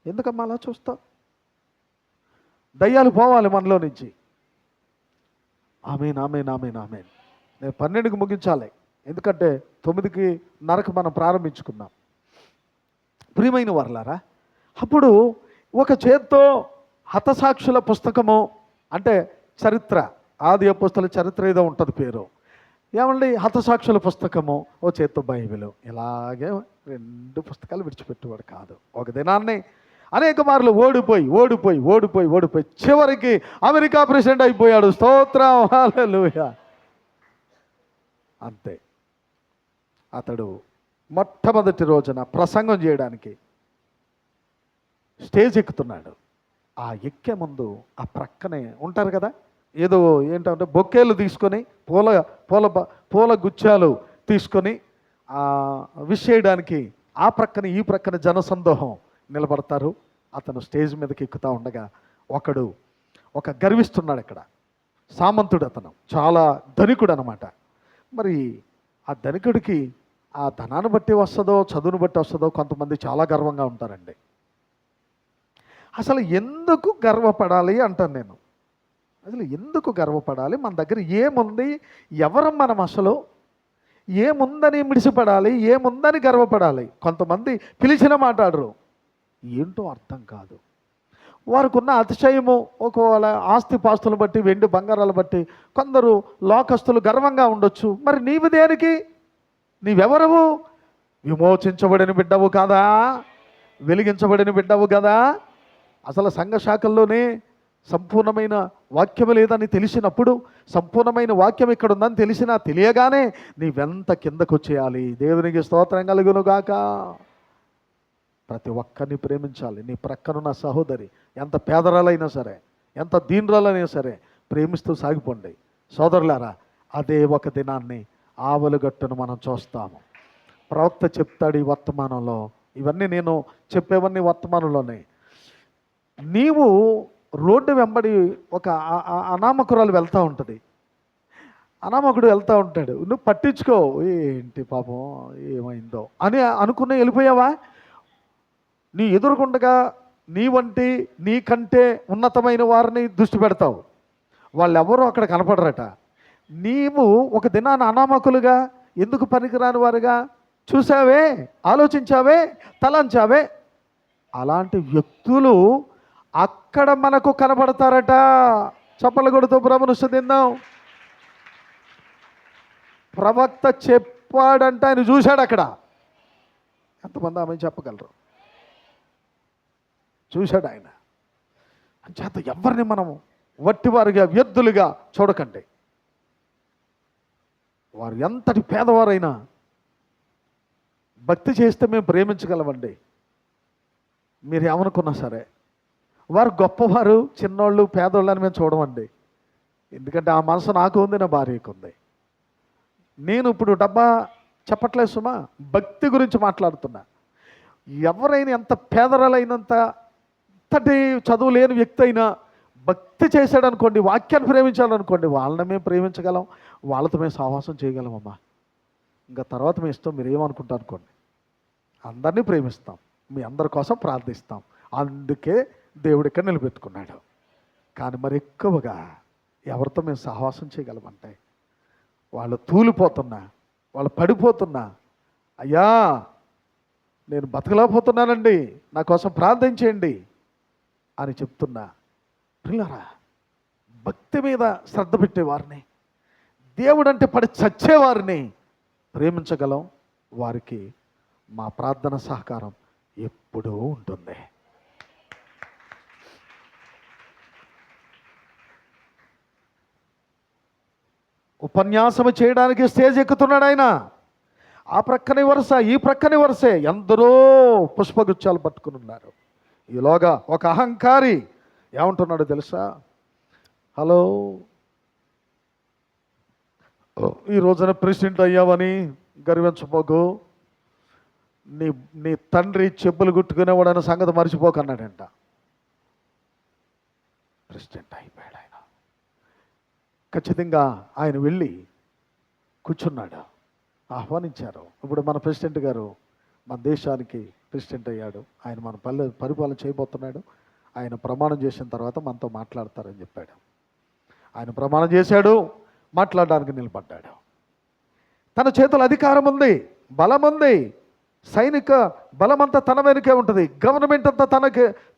ఎందుకమ్మా అలా చూస్తావు? దయ్యాలు పోవాలి మనలో నుంచి. ఆమేన్, ఆమేన్, ఆమేన్, ఆమేన్. నేను 12కి ముగించాలి, ఎందుకంటే 9:30కి మనం ప్రారంభించుకున్నాం. ప్రియమైన వారలారా, అప్పుడు ఒక చేత్తో హతసాక్షుల పుస్తకము, అంటే చరిత్ర, ఆది అపోస్తలుల చరిత్ర ఏదో ఉంటుంది పేరు, ఏమండి, హతసాక్షుల పుస్తకము, ఓ చేత్తో బైబిలు, ఇలాగే 2 పుస్తకాలు విడిచిపెట్టేవాడు కాదు. ఒక దినాన్ని అనేక మార్లు ఓడిపోయి చివరికి అమెరికా ప్రెసిడెంట్ అయిపోయాడు. స్తోత్రం, హల్లెలూయా. అంతే. అతడు మొట్టమొదటి రోజున ప్రసంగం చేయడానికి స్టేజ్ ఎక్కుతున్నాడు. ఆ ఎక్కే ముందు ఆ ప్రక్కనే ఉంటారు కదా, ఏదో ఏంటంటే బొక్కేలు తీసుకొని, పూల గుచ్చాలు తీసుకొని విష్ చేయడానికి ఆ ప్రక్కన ఈ ప్రక్కన జనసందోహం నిలబడతారు. అతను స్టేజ్ మీదకి ఎక్కుతూ ఉండగా ఒక గర్విస్తున్నాడు. ఇక్కడ సామంతుడు, అతను చాలా ధనికుడు అనమాట. మరి ఆ ధనికుడికి ఆ ధనాన్ని బట్టి వస్తుందో, చదువును బట్టి వస్తుందో, కొంతమంది చాలా గర్వంగా ఉంటారండి. అసలు ఎందుకు గర్వపడాలి అంటాను నేను. అసలు ఎందుకు గర్వపడాలి? మన దగ్గర ఏముంది? ఎవరం మనం? అసలు ఏముందని మిడిసిపడాలి? ఏముందని గర్వపడాలి? కొంతమంది పిలిచిన మాట్లాడరు, ఏంటో అర్థం కాదు. వారికి ఉన్న అతిశయము, ఒకవేళ ఆస్తిపాస్తులు బట్టి, వెండి బంగారాలు బట్టి కొందరు లోకస్తులు గర్వంగా ఉండొచ్చు. మరి నీవు దేనికి? నీవెవరవు? విమోచించబడిన బిడ్డవు కాదా? వెలిగించబడిన బిడ్డవు కదా? అసలు సంఘ శాఖల్లోనే సంపూర్ణమైన వాక్యం లేదని తెలిసినప్పుడు, సంపూర్ణమైన వాక్యం ఇక్కడ ఉందని తెలిసినా తెలియగానే నీవెంత కిందకు వచ్చేయాలి. దేవునికి స్తోత్రం కలుగును గాక. ప్రతి ఒక్కరిని ప్రేమించాలి. నీ ప్రక్కనున్న సహోదరి ఎంత పేదరాలైనా సరే, ఎంత దీనురాలైనా సరే ప్రేమిస్తూ సాగిపోండి. సోదరులారా, అదే ఒక దినాన్ని ఆవలుగట్టును మనం చూస్తాము. ప్రవక్త చెప్తాడు ఈ వర్తమానంలో, ఇవన్నీ నేను చెప్పేవన్నీ వర్తమానంలోనే. నీవు రోడ్డు వెంబడి ఒక అనామకురాలు వెళ్తూ ఉంటుంది, అనామకుడు వెళ్తూ ఉంటాడు, నువ్వు పట్టించుకో, ఏంటి పాపం ఏమైందో అని అనుకునే వెళ్ళిపోయావా? నీ ఎదురుకుండగా నీ వంటి నీకంటే ఉన్నతమైన వారిని దృష్టి పెడతావు, వాళ్ళెవరూ అక్కడ కనపడరట. నీవు ఒక దినాన్ని అనామకులుగా, ఎందుకు పనికిరాని వారుగా చూసావే, ఆలోచించావే, తలంచావే. అలాంటి వ్యక్తులు అక్కడ మనకు కనబడతారట. చప్పలు కొడుతూ ప్రభువును స్తుతిద్దాం. ప్రవక్త చెప్పాడంట, ఆయన చూశాడు అక్కడ. ఎంతమంది ఆమె చెప్పగలరు? చూశాడు ఆయన. అంచేత ఎవరిని మనం వట్టివారిగా, వ్యర్థులుగా చూడకండి. వారు ఎంతటి పేదవారైనా భక్తి చేస్తే మేము ప్రేమించగలమండి. మీరు ఏమనుకున్నా సరే. వారు గొప్పవారు, చిన్నోళ్ళు, పేదోళ్ళు అని మేము చూడమండి. ఎందుకంటే ఆ మనసు నాకు ఉంది, నా భార్యకు ఉంది. నేను ఇప్పుడు డబ్బా చెప్పట్లేదు సుమా, భక్తి గురించి మాట్లాడుతున్నా. ఎవరైనా ఎంత పేదరాలైనంత ఎంతటి చదువు లేని వ్యక్తి అయినా భక్తి చేశాడనుకోండి, వాక్యాన్ని ప్రేమించాలనుకోండి, వాళ్ళని మేము ప్రేమించగలం, వాళ్ళతో మేము సహవాసం చేయగలమమ్మా. ఇంకా తర్వాత మీ ఇష్టం, మీరు ఏమనుకుంటారు అనుకోండి. అందరినీ ప్రేమిస్తాం, మీ అందరి కోసం ప్రార్థిస్తాం. అందుకే దేవుడు ఇక్కడ నిలబెట్టుకున్నాడు. కానీ మరి ఎక్కువగా ఎవరితో మేము సహవాసం చేయగలమంటే, వాళ్ళు తూలిపోతున్నా, వాళ్ళు పడిపోతున్నా, అయ్యా నేను బతకలేకపోతున్నానండి, నా కోసం ప్రార్థించేయండి అని చెప్తున్నా. పిల్లరా, భక్తి మీద శ్రద్ధ పెట్టేవారిని, దేవుడంటే పడి చచ్చేవారిని ప్రేమించగలం. వారికి మా ప్రార్థన సహకారం ఎప్పుడూ ఉంటుంది. ఉపన్యాసం చేయడానికి స్టేజ్ ఎక్కుతున్నాడు ఆయన. ఆ ప్రక్కని వరుస, ఈ ప్రక్కని వరుసే ఎందరో పుష్పగుచ్చాలు పట్టుకుని ఉన్నారు. ఈలోగా ఒక అహంకారి ఏమంటున్నాడు తెలుసా? హలో, ఈ రోజున ప్రెసిడెంట్ అయ్యావని గర్వించబోకు, నీ నీ తండ్రి చెప్పులు గుట్టుకునేవాడన్న సంగతి మర్చిపోకన్నాడంట. ప్రెసిడెంట్ అయిపోయాడు ఆయన. ఖచ్చితంగా ఆయన వెళ్ళి కూర్చున్నాడు. ఆహ్వానించారు. ఇప్పుడు మన ప్రెసిడెంట్ గారు మన దేశానికి ప్రెసిడెంట్ అయ్యాడు. ఆయన మన పరిపాలన చేయబోతున్నాడు. ఆయన ప్రమాణం చేసిన తర్వాత మనతో మాట్లాడతారని చెప్పాడు. ఆయన ప్రమాణం చేశాడు, మాట్లాడడానికి నిలబడ్డాడు. తన చేతుల అధికారం ఉంది, బలం ఉంది, సైనిక బలమంతా తన వెనుకే ఉంటుంది, గవర్నమెంట్ అంతా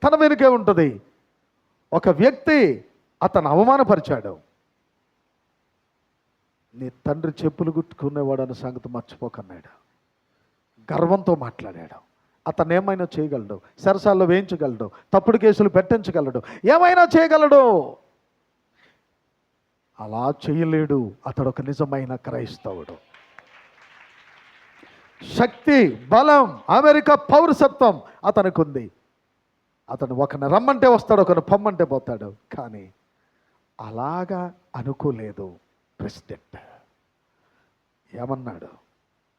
తన వెనుకే ఉంటుంది. ఒక వ్యక్తి అతను అవమానపరిచాడు. నీ తండ్రి చెప్పులు గుట్టుకునేవాడు అనే సంగతి మర్చిపోకన్నాడు. గర్వంతో మాట్లాడాడు. అతను ఏమైనా చేయగలడు, సరసాల్లో వేయించగలడు, తప్పుడు కేసులు పెట్టించగలడు, ఏమైనా చేయగలడు. అలా చేయలేడు. అతడు ఒక నిజమైన క్రైస్తవుడు. శక్తి, బలం, అమెరికా పౌరసత్వం అతనికి ఉంది. అతను ఒకరిని రమ్మంటే వస్తాడు, ఒకరిని పొమ్మంటే పోతాడు. కానీ అలాగా అనుకోలేదు ప్రెసిడెంట్. ఏమన్నాడు?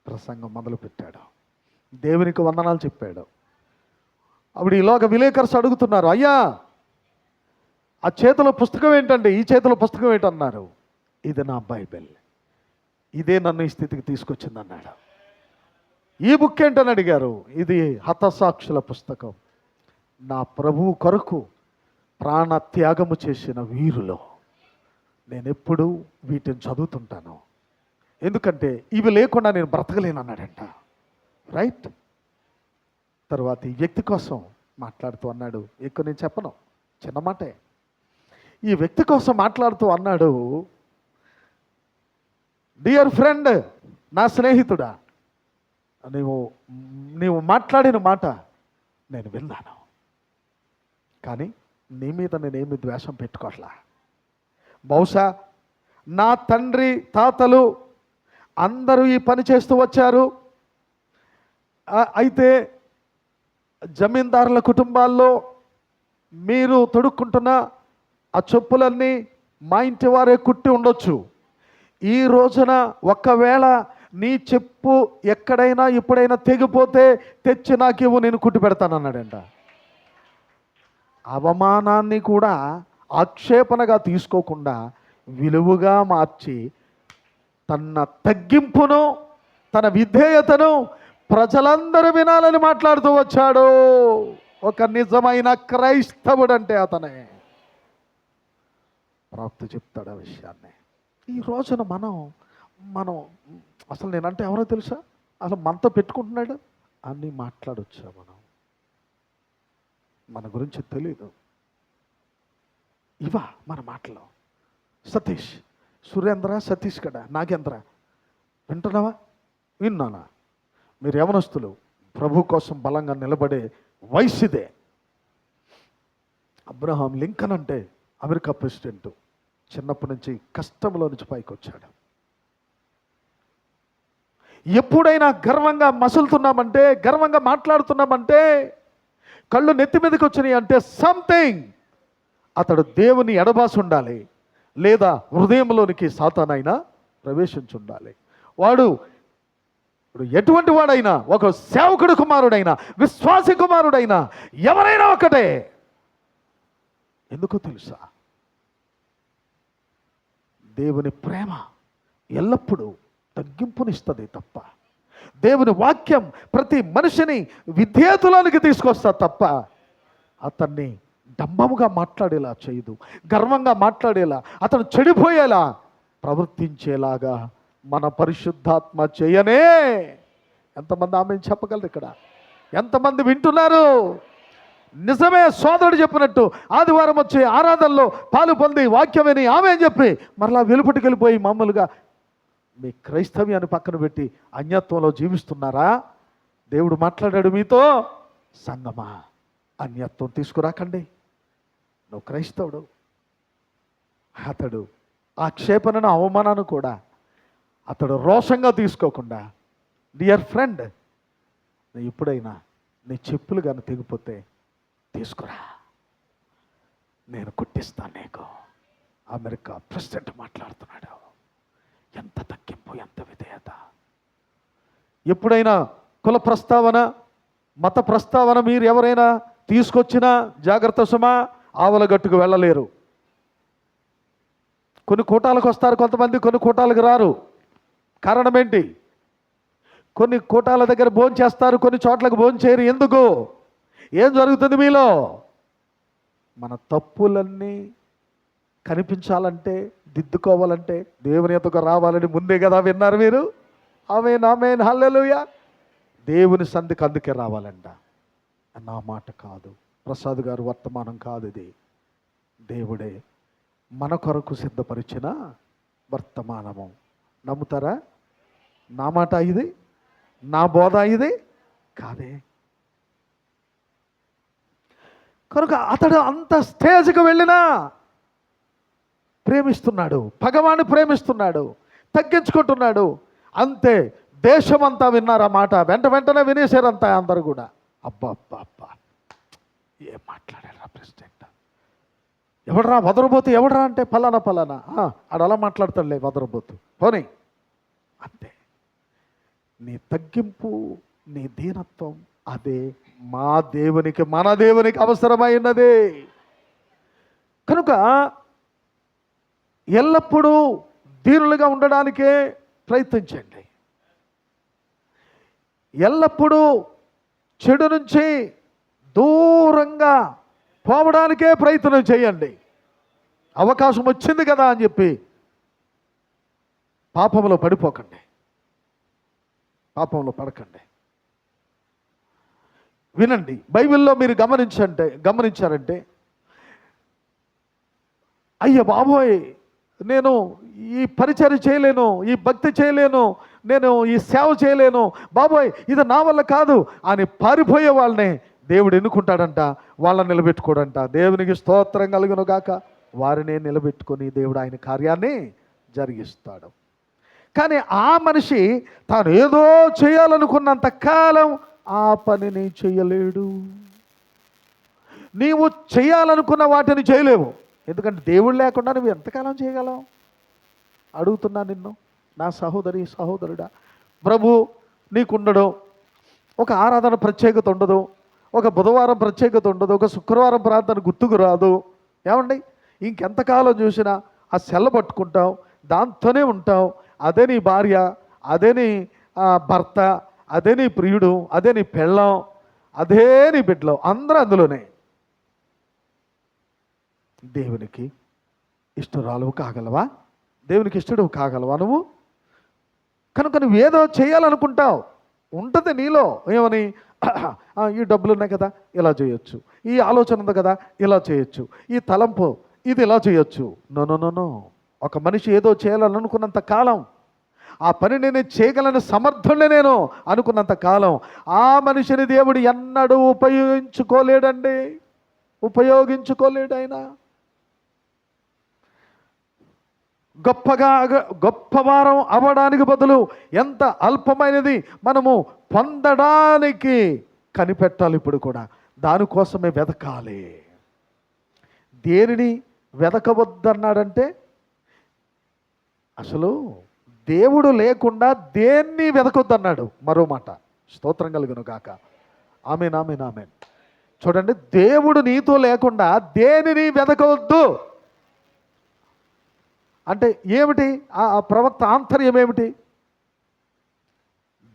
ప్రసంగం మొదలుపెట్టాడు. దేవునికి వందనాలు చెప్పాడు. అప్పుడు ఈలోగా విలేకరులు అడుగుతున్నారు, అయ్యా ఆ చేతిలో పుస్తకం ఏంటండి, ఈ చేతిలో పుస్తకం ఏంటన్నారు. ఇది నా బైబిల్, ఇదే నన్ను ఈ స్థితికి తీసుకొచ్చింది అన్నాడు. ఈ బుక్ ఏంటని అడిగారు. ఇది హతసాక్షుల పుస్తకం, నా ప్రభువు కొరకు ప్రాణ త్యాగము చేసిన వీరులు. నేను ఎప్పుడూ వీటిని చదువుతుంటాను, ఎందుకంటే ఇవి లేకుండా నేను బ్రతకలేను అన్నాడంట. రైట్. తర్వాత ఈ వ్యక్తి కోసం మాట్లాడుతూ అన్నాడు. ఎక్కువ నేను చెప్పను, చిన్న మాటే. ఈ వ్యక్తి కోసం మాట్లాడుతూ అన్నాడు, డియర్ ఫ్రెండ్, నా స్నేహితుడా, నీవు మాట్లాడిన మాట నేను విన్నాను. కానీ నీ మీద నేనేమి ద్వేషం పెట్టుకోవట్లా. బహుశా నా తండ్రి తాతలు అందరూ ఈ పని చేస్తూ వచ్చారు. అయితే జమీందారుల కుటుంబాల్లో మీరు తొడుక్కుంటున్న ఆ చెప్పులన్నీ మా ఇంటి వారే కుట్టి ఉండొచ్చు. ఈ రోజున ఒకవేళ నీ చెప్పు ఎక్కడైనా ఎప్పుడైనా తెగిపోతే తెచ్చి నాకు ఇవ్వు, నేను కుట్టి పెడతాను అన్నాడంట. అవమానాన్ని కూడా ఆక్షేపణగా తీసుకోకుండా విలువగా మార్చి తన తగ్గింపును, తన విధేయతను ప్రజలందరూ వినాలని మాట్లాడుతూ వచ్చాడు. ఒక నిజమైన క్రైస్తవుడు అంటే అతనే. ప్రవక్త చెప్తాడు ఆ విషయాన్ని. ఈ రోజున మనం అసలు నేనంటే ఎవరో తెలుసా? అసలు మనతో పెట్టుకుంటున్నాడు అన్నీ మాట్లాడొచ్చా మనం? మన గురించి తెలీదు. ఇవా మన మాటలు. సతీష్, సురేంద్ర, సతీష్ కడ, నాగేంద్ర, వింటున్నావా? విన్నానా? మీరు యవనస్తులు, ప్రభు కోసం బలంగా నిలబడే వయసు ఇదే. అబ్రహాం లింకన్ అంటే అమెరికా ప్రెసిడెంట్, చిన్నప్పటి నుంచి కష్టంలో నుంచి పైకి వచ్చాడు. ఎప్పుడైనా గర్వంగా మసులుతున్నామంటే, గర్వంగా మాట్లాడుతున్నామంటే, కళ్ళు నెత్తి మీదకి వచ్చినాయి అంటే సంథింగ్, అతడు దేవుని ఎడబాసి ఉండాలి, లేదా హృదయంలోనికి సాతానైనా ప్రవేశించుండాలి. వాడు ఎటువంటి వాడైనా, ఒక సేవకుడు కుమారుడైనా, విశ్వాసి కుమారుడైనా, ఎవరైనా ఒకటే. ఎందుకో తెలుసా? దేవుని ప్రేమ ఎల్లప్పుడూ తగ్గింపునిస్తుంది తప్ప, దేవుని వాక్యం ప్రతి మనిషిని విధేయతలోనికి తీసుకొస్తా తప్ప అతన్ని డంబముగా మాట్లాడేలా చేయదు, గర్వంగా మాట్లాడేలా, అతను చెడిపోయేలా ప్రవర్తించేలాగా మన పరిశుద్ధాత్మ చేయనే. ఎంతమంది ఆమె చెప్పగలరు? ఇక్కడ ఎంతమంది వింటున్నారు? నిజమే, సోదరుడు చెప్పినట్టు ఆదివారం వచ్చి ఆరాధనలో పాలు పొంది వాక్యం విని ఆమె అని చెప్పి మరలా వెలుపటికి వెళ్ళిపోయి మామూలుగా మీ క్రైస్తవ్యాన్ని పక్కన పెట్టి అన్యత్వంలో జీవిస్తున్నారా? దేవుడు మాట్లాడాడు మీతో, సంగమా అన్యత్వం తీసుకురాకండి. నువ్వు క్రైస్తవుడు. అతడు ఆక్షేపణను, అవమానాన్ని కూడా అతడు రోషంగా తీసుకోకుండా, డియర్ ఫ్రెండ్, నువ్వు ఎప్పుడైనా నీ చెప్పులు కానీ తెగిపోతే తీసుకురా, నేను కుట్టిస్తాను నీకు. అమెరికా ప్రెసిడెంట్ మాట్లాడుతున్నాడు. ఎంత తగ్గింపు, ఎంత విధేయత! ఎప్పుడైనా కుల ప్రస్తావన, మత ప్రస్తావన మీరు ఎవరైనా తీసుకొచ్చినా జాగ్రత్త సుమా, ఆవలగట్టుకు వెళ్ళలేరు. కొన్ని కూటాలకు వస్తారు కొంతమంది, కొన్ని కూటాలకు రారు. కారణం ఏంటి? కొన్ని కూటాల దగ్గర భోజనం చేస్తారు, కొన్ని చోట్లకు భోజనం చేయరు. ఎందుకు? ఏం జరుగుతుంది మీలో? మన తప్పులన్నీ కనిపించాలంటే, దిద్దుకోవాలంటే దేవుని ఎదుగు రావాలని ముందే కదా విన్నారు మీరు. ఆమేన్, ఆమేన్, హల్లెలూయా. దేవుని సంధికి అందుకే రావాలంట. నా మాట కాదు, ప్రసాద్ గారు వర్తమానం కాదు, ఇది దేవుడే మన కొరకు సిద్ధపరిచిన వర్తమానము. నమ్ముతారా? నా మాట ఇది, నా బోధ ఇది కాదే. కనుక అతడు అంత స్టేజ్కి వెళ్ళినా ప్రేమిస్తున్నాడు, భగవాన్ని ప్రేమిస్తున్నాడు, తగ్గించుకుంటున్నాడు. అంతే, దేశమంతా విన్నారు ఆ మాట. వెంటనే వినేశారంతా అందరూ కూడా. అబ్బా అబ్బా అబ్బా, ఏం మాట్లాడారా ప్రెసిడెంట్! ఎవడరా వదరబోతు? ఎవడరా అంటే ఫలానా ఫలానా. ఆడు అలా మాట్లాడతాడులే, వదరబోతు పోనీ. అంతే. నీ తగ్గింపు, నీ దీనత్వం, అదే మా దేవునికి, మన దేవునికి అవసరమైనది. కనుక ఎల్లప్పుడూ దీనులుగా ఉండడానికే ప్రయత్నించండి. ఎల్లప్పుడూ చెడు నుంచి దూరంగా పోవడానికే ప్రయత్నం చేయండి. అవకాశం వచ్చింది కదా అని చెప్పి పాపంలో పడిపోకండి, పాపంలో పడకండి. వినండి, బైబిల్లో మీరు గమనించారంటే అయ్య బాబోయ్, నేను ఈ పరిచర్య చేయలేను, ఈ భక్తి చేయలేను, నేను ఈ సేవ చేయలేను, బాబోయ్ ఇది నా వల్ల కాదు అని పారిపోయే వాళ్ళని దేవుడు ఎన్నుకుంటాడంట, వాళ్ళని నిలబెట్టుకోడంట. దేవునికి స్తోత్రం కలుగును గాక. వారినే నిలబెట్టుకొని దేవుడు ఆయన కార్యాన్ని జరిగిస్తాడు. కానీ ఆ మనిషి తాను ఏదో చేయాలనుకున్నంత కాలం ఆ పనిని చేయలేడు. నీవు చేయాలనుకున్న వాటిని చేయలేవు, ఎందుకంటే దేవుడు లేకుండా నువ్వు ఎంతకాలం చేయగలవు? అడుగుతున్నా నిన్ను, నా సహోదరి సహోదరుడా. ప్రభు నీకుండడు, ఒక ఆరాధన ప్రత్యేకత ఉండదు, ఒక బుధవారం ప్రత్యేకత ఉండదు, ఒక శుక్రవారం ప్రార్థన గుర్తుకు రాదు. ఏమండి, ఇంకెంతకాలం చూసినా ఆ సెల్ల పట్టుకుంటావు, దాంతోనే ఉంటావు. అదే నీ భార్య, అదే నీ భర్త, అదే నీ ప్రియుడు, అదే నీ పెళ్ళం, అదే నీ బిడ్డలు, అందరూ అందులోనే. దేవునికి ఇష్టరాలువు కాగలవా? దేవునికి ఇష్టడు కాగలవా నువ్వు? కనుక నువ్వేదో చేయాలనుకుంటావు, ఉంటుంది నీలో. ఏమని? ఈ డబ్బులు ఉన్నాయి కదా, ఇలా చేయొచ్చు. ఈ ఆలోచన ఉంది కదా, ఇలా చేయొచ్చు. ఈ తలంపు, ఇది ఇలా చేయొచ్చు. No no no no. ఒక మనిషి ఏదో చేయాలని అనుకున్నంత కాలం, ఆ పని నేను చేయగలను, సమర్థుడిని నేను అనుకున్నంత కాలం, ఆ మనిషిని దేవుడు ఎన్నడూ ఉపయోగించుకోలేడండి. ఉపయోగించుకోలేడు ఆయన. గొప్పవారం అవ్వడానికి బదులు ఎంత అల్పమైనది మనము పొందడానికి కనిపెట్టాలి. ఇప్పుడు కూడా దానికోసమే వెతకాలి. దేనిని వెతకవద్దన్నాడంటే, అసలు దేవుడు లేకుండా దేన్ని వెతకొద్దన్నాడు. మరో మాట, స్తోత్రం కలుగును గాక. ఆమేన్, ఆమేన్, ఆమేన్. చూడండి, దేవుడు నీతో లేకుండా దేనిని వెతకవద్దు అంటే ఏమిటి? ఆ ప్రవక్త ఆంతర్యం ఏమిటి?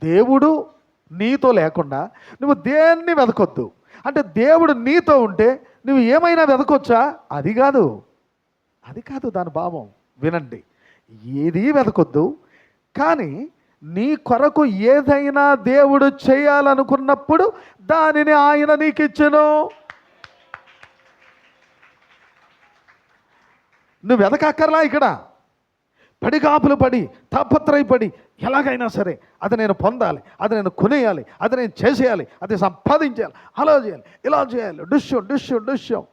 దేవుడు నీతో లేకుండా నువ్వు దేన్ని వెతకొద్దు అంటే, దేవుడు నీతో ఉంటే నువ్వు ఏమైనా వెతకొచ్చా? అది కాదు, అది కాదు దాని భావం. వినండి, ఏది వెతకొద్దు, కానీ నీ కొరకు ఏదైనా దేవుడు చేయాలనుకున్నప్పుడు దానిని ఆయన నీకు ఇచ్చెను. నువ్వు వెతకక్కర్లా. ఇక్కడ పడిగాపులు పడి తాపత్రయపడి ఎలాగైనా సరే అది నేను పొందాలి, అది నేను కొనేయాలి, అది నేను చేసేయాలి, అది సంపాదించాలి, అలా చేయాలి, ఇలా చేయాలి, డుష్యం.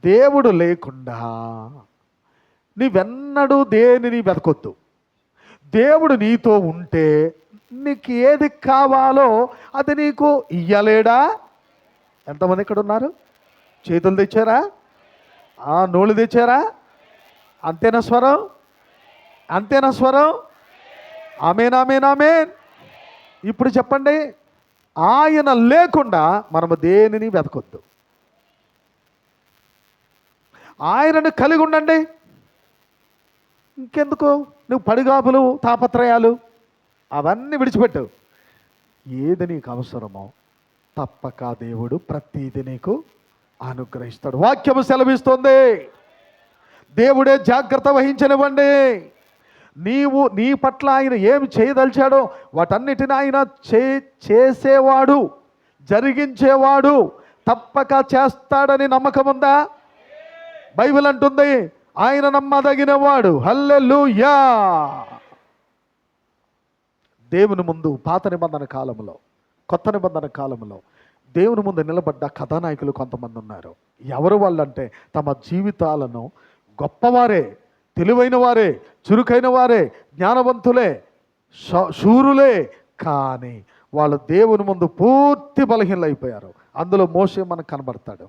దేవుడు లేకుండా నీవెన్నడూ దేనిని వెతకొద్దు. దేవుడు నీతో ఉంటే నీకు ఏది కావాలో అది నీకు ఇయ్యలేడా? ఎంతమంది ఇక్కడ ఉన్నారు? చేతులు తెచ్చారా? నోళ్ళు తెచ్చారా? అంతేనా స్వరం? అంతేనా స్వరం? ఆమేన్, ఆమేన్, ఆమేన్. ఇప్పుడు చెప్పండి, ఆయన లేకుండా మనము దేనిని వెతకొద్దు. ఆయనను కలిగి ఉండండి. ఇంకెందుకు నువ్వు పడిగాపులు తాపత్రయాలు అవన్నీ విడిచిపెట్టు. ఏది నీకు అవసరమో తప్పక దేవుడు ప్రతీది నీకు అనుగ్రహిస్తాడు. వాక్యము సెలవిస్తుంది. దేవుడే జాగ్రత్త వహించనివ్వండి. నీ పట్ల ఆయన ఏమి చేయదలిచాడో వాటన్నిటిని ఆయన చేసేవాడు, జరిగించేవాడు, తప్పక చేస్తాడని నమ్మకం ఉందా? బైబిల్ అంటుంది ఆయన నమ్మదగినవాడు. హల్లెలూయా. దేవుని ముందు పాత నిబంధన కాలంలో, కొత్త నిబంధన కాలంలో దేవుని ముందు నిలబడ్డ కథానాయకులు కొంతమంది ఉన్నారు. ఎవరు వాళ్ళంటే, తమ జీవితాలను గొప్పవారే, తెలివైన వారే, చురుకైన వారే, జ్ఞానవంతులే, శూరులే, కానీ వాళ్ళు దేవుని ముందు పూర్తి బలహీనలైపోయారు. అందులో మోషే మనకు కనబడతాడు,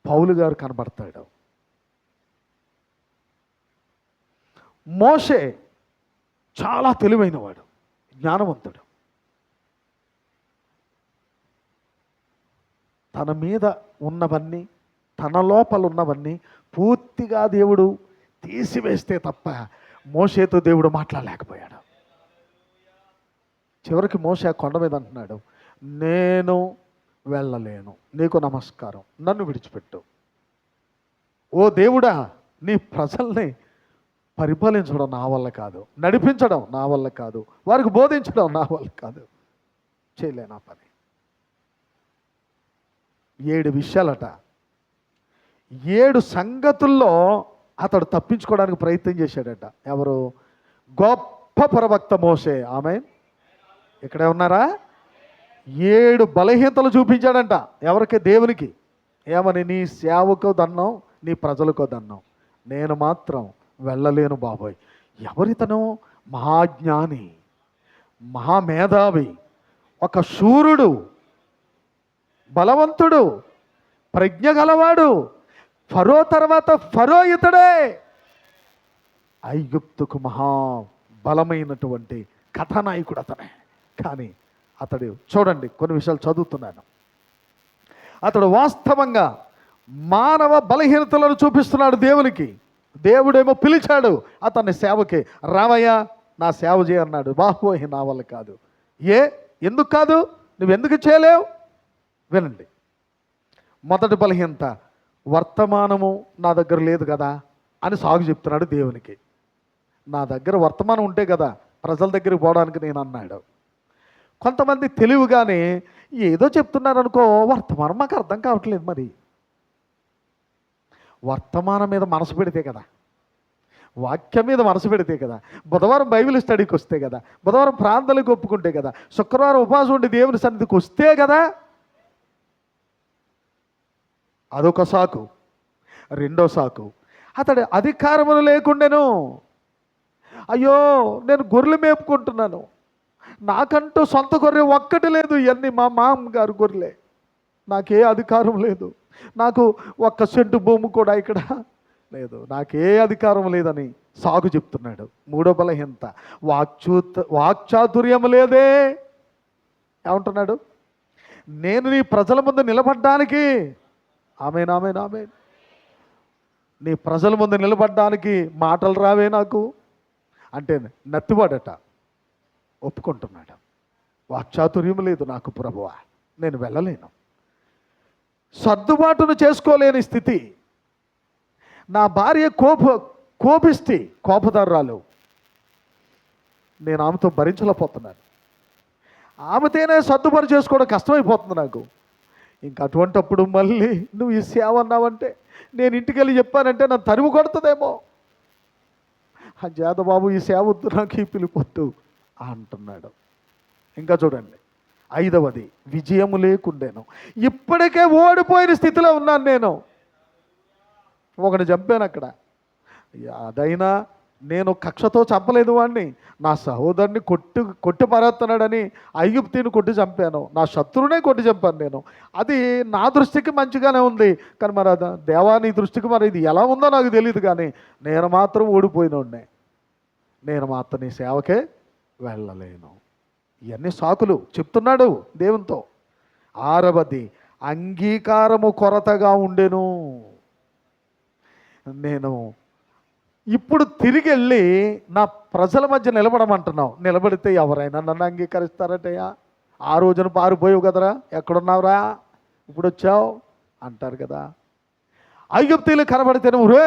పౌలు గారు కనబడతాడు. మోషే చాలా తెలివైనవాడు, జ్ఞానవంతుడు. తన మీద ఉన్నవన్నీ, తన లోపల ఉన్నవన్నీ పూర్తిగా దేవుడు తీసివేస్తే తప్ప మోషేతో దేవుడు మాట్లాడలేకపోయాడు. చివరికి మోషే కొండ మీద అంటున్నాడు, నేను వెళ్ళలేను, నీకు నమస్కారం, నన్ను విడిచిపెట్టు. ఓ దేవుడా, నీ ప్రజల్ని పరిపాలించడం నా వల్ల కాదు, నడిపించడం నా వల్ల కాదు, వారికి బోధించడం నా వల్ల కాదు, చేయలేనా పని. 7 విషయాలట, 7 సంగతుల్లో అతడు తప్పించుకోవడానికి ప్రయత్నం చేశాడట. ఎవరు? గొప్ప ప్రవక్త మోషే. ఆమేన్. ఇక్కడే ఉన్నారా? 7 బలహీనతలు చూపించాడంట. ఎవరికి? దేవునికి. ఏమని? నీ సేవకో దన్నం, నీ ప్రజలకో దన్నం, నేను మాత్రం వెళ్ళలేను బాబోయ్. ఎవరితను? మహాజ్ఞాని, మహామేధావి, ఒక శూరుడు, బలవంతుడు, ప్రజ్ఞ గలవాడు. ఫరో తర్వాత ఫరో ఇతడే. ఐగుప్తుకు మహా బలమైనటువంటి కథానాయకుడు అతనే. కానీ అతడు, చూడండి, కొన్ని విషయాలు చదువుతున్నాను. అతడు వాస్తవంగా మానవ బలహీనతలను చూపిస్తున్నాడు దేవునికి. దేవుడేమో పిలిచాడు అతన్ని సేవకి, రావయ్యా నా సేవ చేయన్నాడు. బాహోయ్, నా వల్ల కాదు. ఎందుకు కాదు? నువ్వెందుకు చేయలేవు? వినండి. మొదటి బలహీనత, వర్తమానము నా దగ్గర లేదు కదా అని సాగు చెప్తున్నాడు దేవునికి. నా దగ్గర వర్తమానం ఉంటే కదా ప్రజల దగ్గరికి పోవడానికి నేను అన్నాడు. కొంతమంది తెలివిగానే ఏదో చెప్తున్నారు అనుకో, వర్తమానం మాకు అర్థం కావట్లేదు. మరి వర్తమానం మీద మనసు పెడితే కదా, వాక్యం మీద మనసు పెడితే కదా, బుధవారం బైబిల్ స్టడీకి వస్తే కదా, బుధవారం ప్రార్థనలకు ఒప్పుకుంటే కదా, శుక్రవారం ఉపవాసం ఉండి దేవుని సన్నిధికి వస్తే కదా. అదొక సాకు. రెండో సాకు, అతడు అధికారములు లేకుండాను. అయ్యో, నేను గొర్రెలు మేపుకుంటున్నాను, నాకంటూ సొంత గొర్రె ఒక్కటి లేదు, ఇవన్నీ మా మామగారు గొర్రెలే, నాకే అధికారం లేదు, నాకు ఒక్క సెంటు భూమి కూడా ఇక్కడ లేదు, నాకే అధికారం లేదని సాగు చెప్తున్నాడు. మూడో బలహీనత, వాక్చాతుర్యం లేదే. ఏమంటున్నాడు? నేను నీ ప్రజల ముందు నిలబడ్డానికి, ఆమేన్ ఆమేన్ ఆమేన్, నీ ప్రజల ముందు నిలబడ్డానికి మాటలు రావే నాకు అంటే నత్తివాడట. ఒప్పుకుంటున్నాడు, వాక్చాతుర్యం లేదు నాకు ప్రభువా, నేను వెళ్ళలేను. సర్దుబాటును చేసుకోలేని స్థితి. నా భార్య కోపదారురాలు, నేను ఆమెతో భరించలేకపోతున్నాను, ఆమెతోనే సర్దుబాటు చేసుకోవడం కష్టమైపోతుంది నాకు. ఇంకా అటువంటప్పుడు మళ్ళీ నువ్వు ఈ సేవ అన్నావంటే, నేను ఇంటికి వెళ్ళి చెప్పానంటే నన్ను తరిమి కొడుతుందేమో, జాదబాబు ఈ సేవ వద్దు, నాకు ఈ పిలిపొద్దు అంటున్నాడు. ఇంకా చూడండి, ఐదవది, విజయము లేకుండేను. ఇప్పటికే ఓడిపోయిన స్థితిలో ఉన్నాను నేను. ఒకటి చంపాను అక్కడ, అదైనా నేను కక్షతో చంపలేదు వాడిని, నా సహోదరుని కొట్టి పారేస్తున్నాడని ఐగుప్తిని కొట్టి చంపాను, నా శత్రువునే కొట్టి చంపాను నేను. అది నా దృష్టికి మంచిగానే ఉంది, కానీ మరి దేవాని దృష్టికి మరి ఇది ఎలా ఉందో నాకు తెలియదు. కానీ నేను మాత్రం ఓడిపోయినోడ్నే, నేను మాత్రం నీ సేవకే వెళ్ళలేను. ఇవన్నీ సాకులు చెప్తున్నాడు దేవునితో. ఆరవది, అంగీకారము కొరతగా ఉండెను. నేను ఇప్పుడు తిరిగి వెళ్ళి నా ప్రజల మధ్య నిలబడమంటున్నావు, నిలబడితే ఎవరైనా నన్ను అంగీకరిస్తారటయ్యా? ఆ రోజున పారిపోయావు కదరా, ఎక్కడున్నావురా, ఇప్పుడు వచ్చావు అంటారు కదా. ఐగుప్తీయులు కనబడితేనే రే,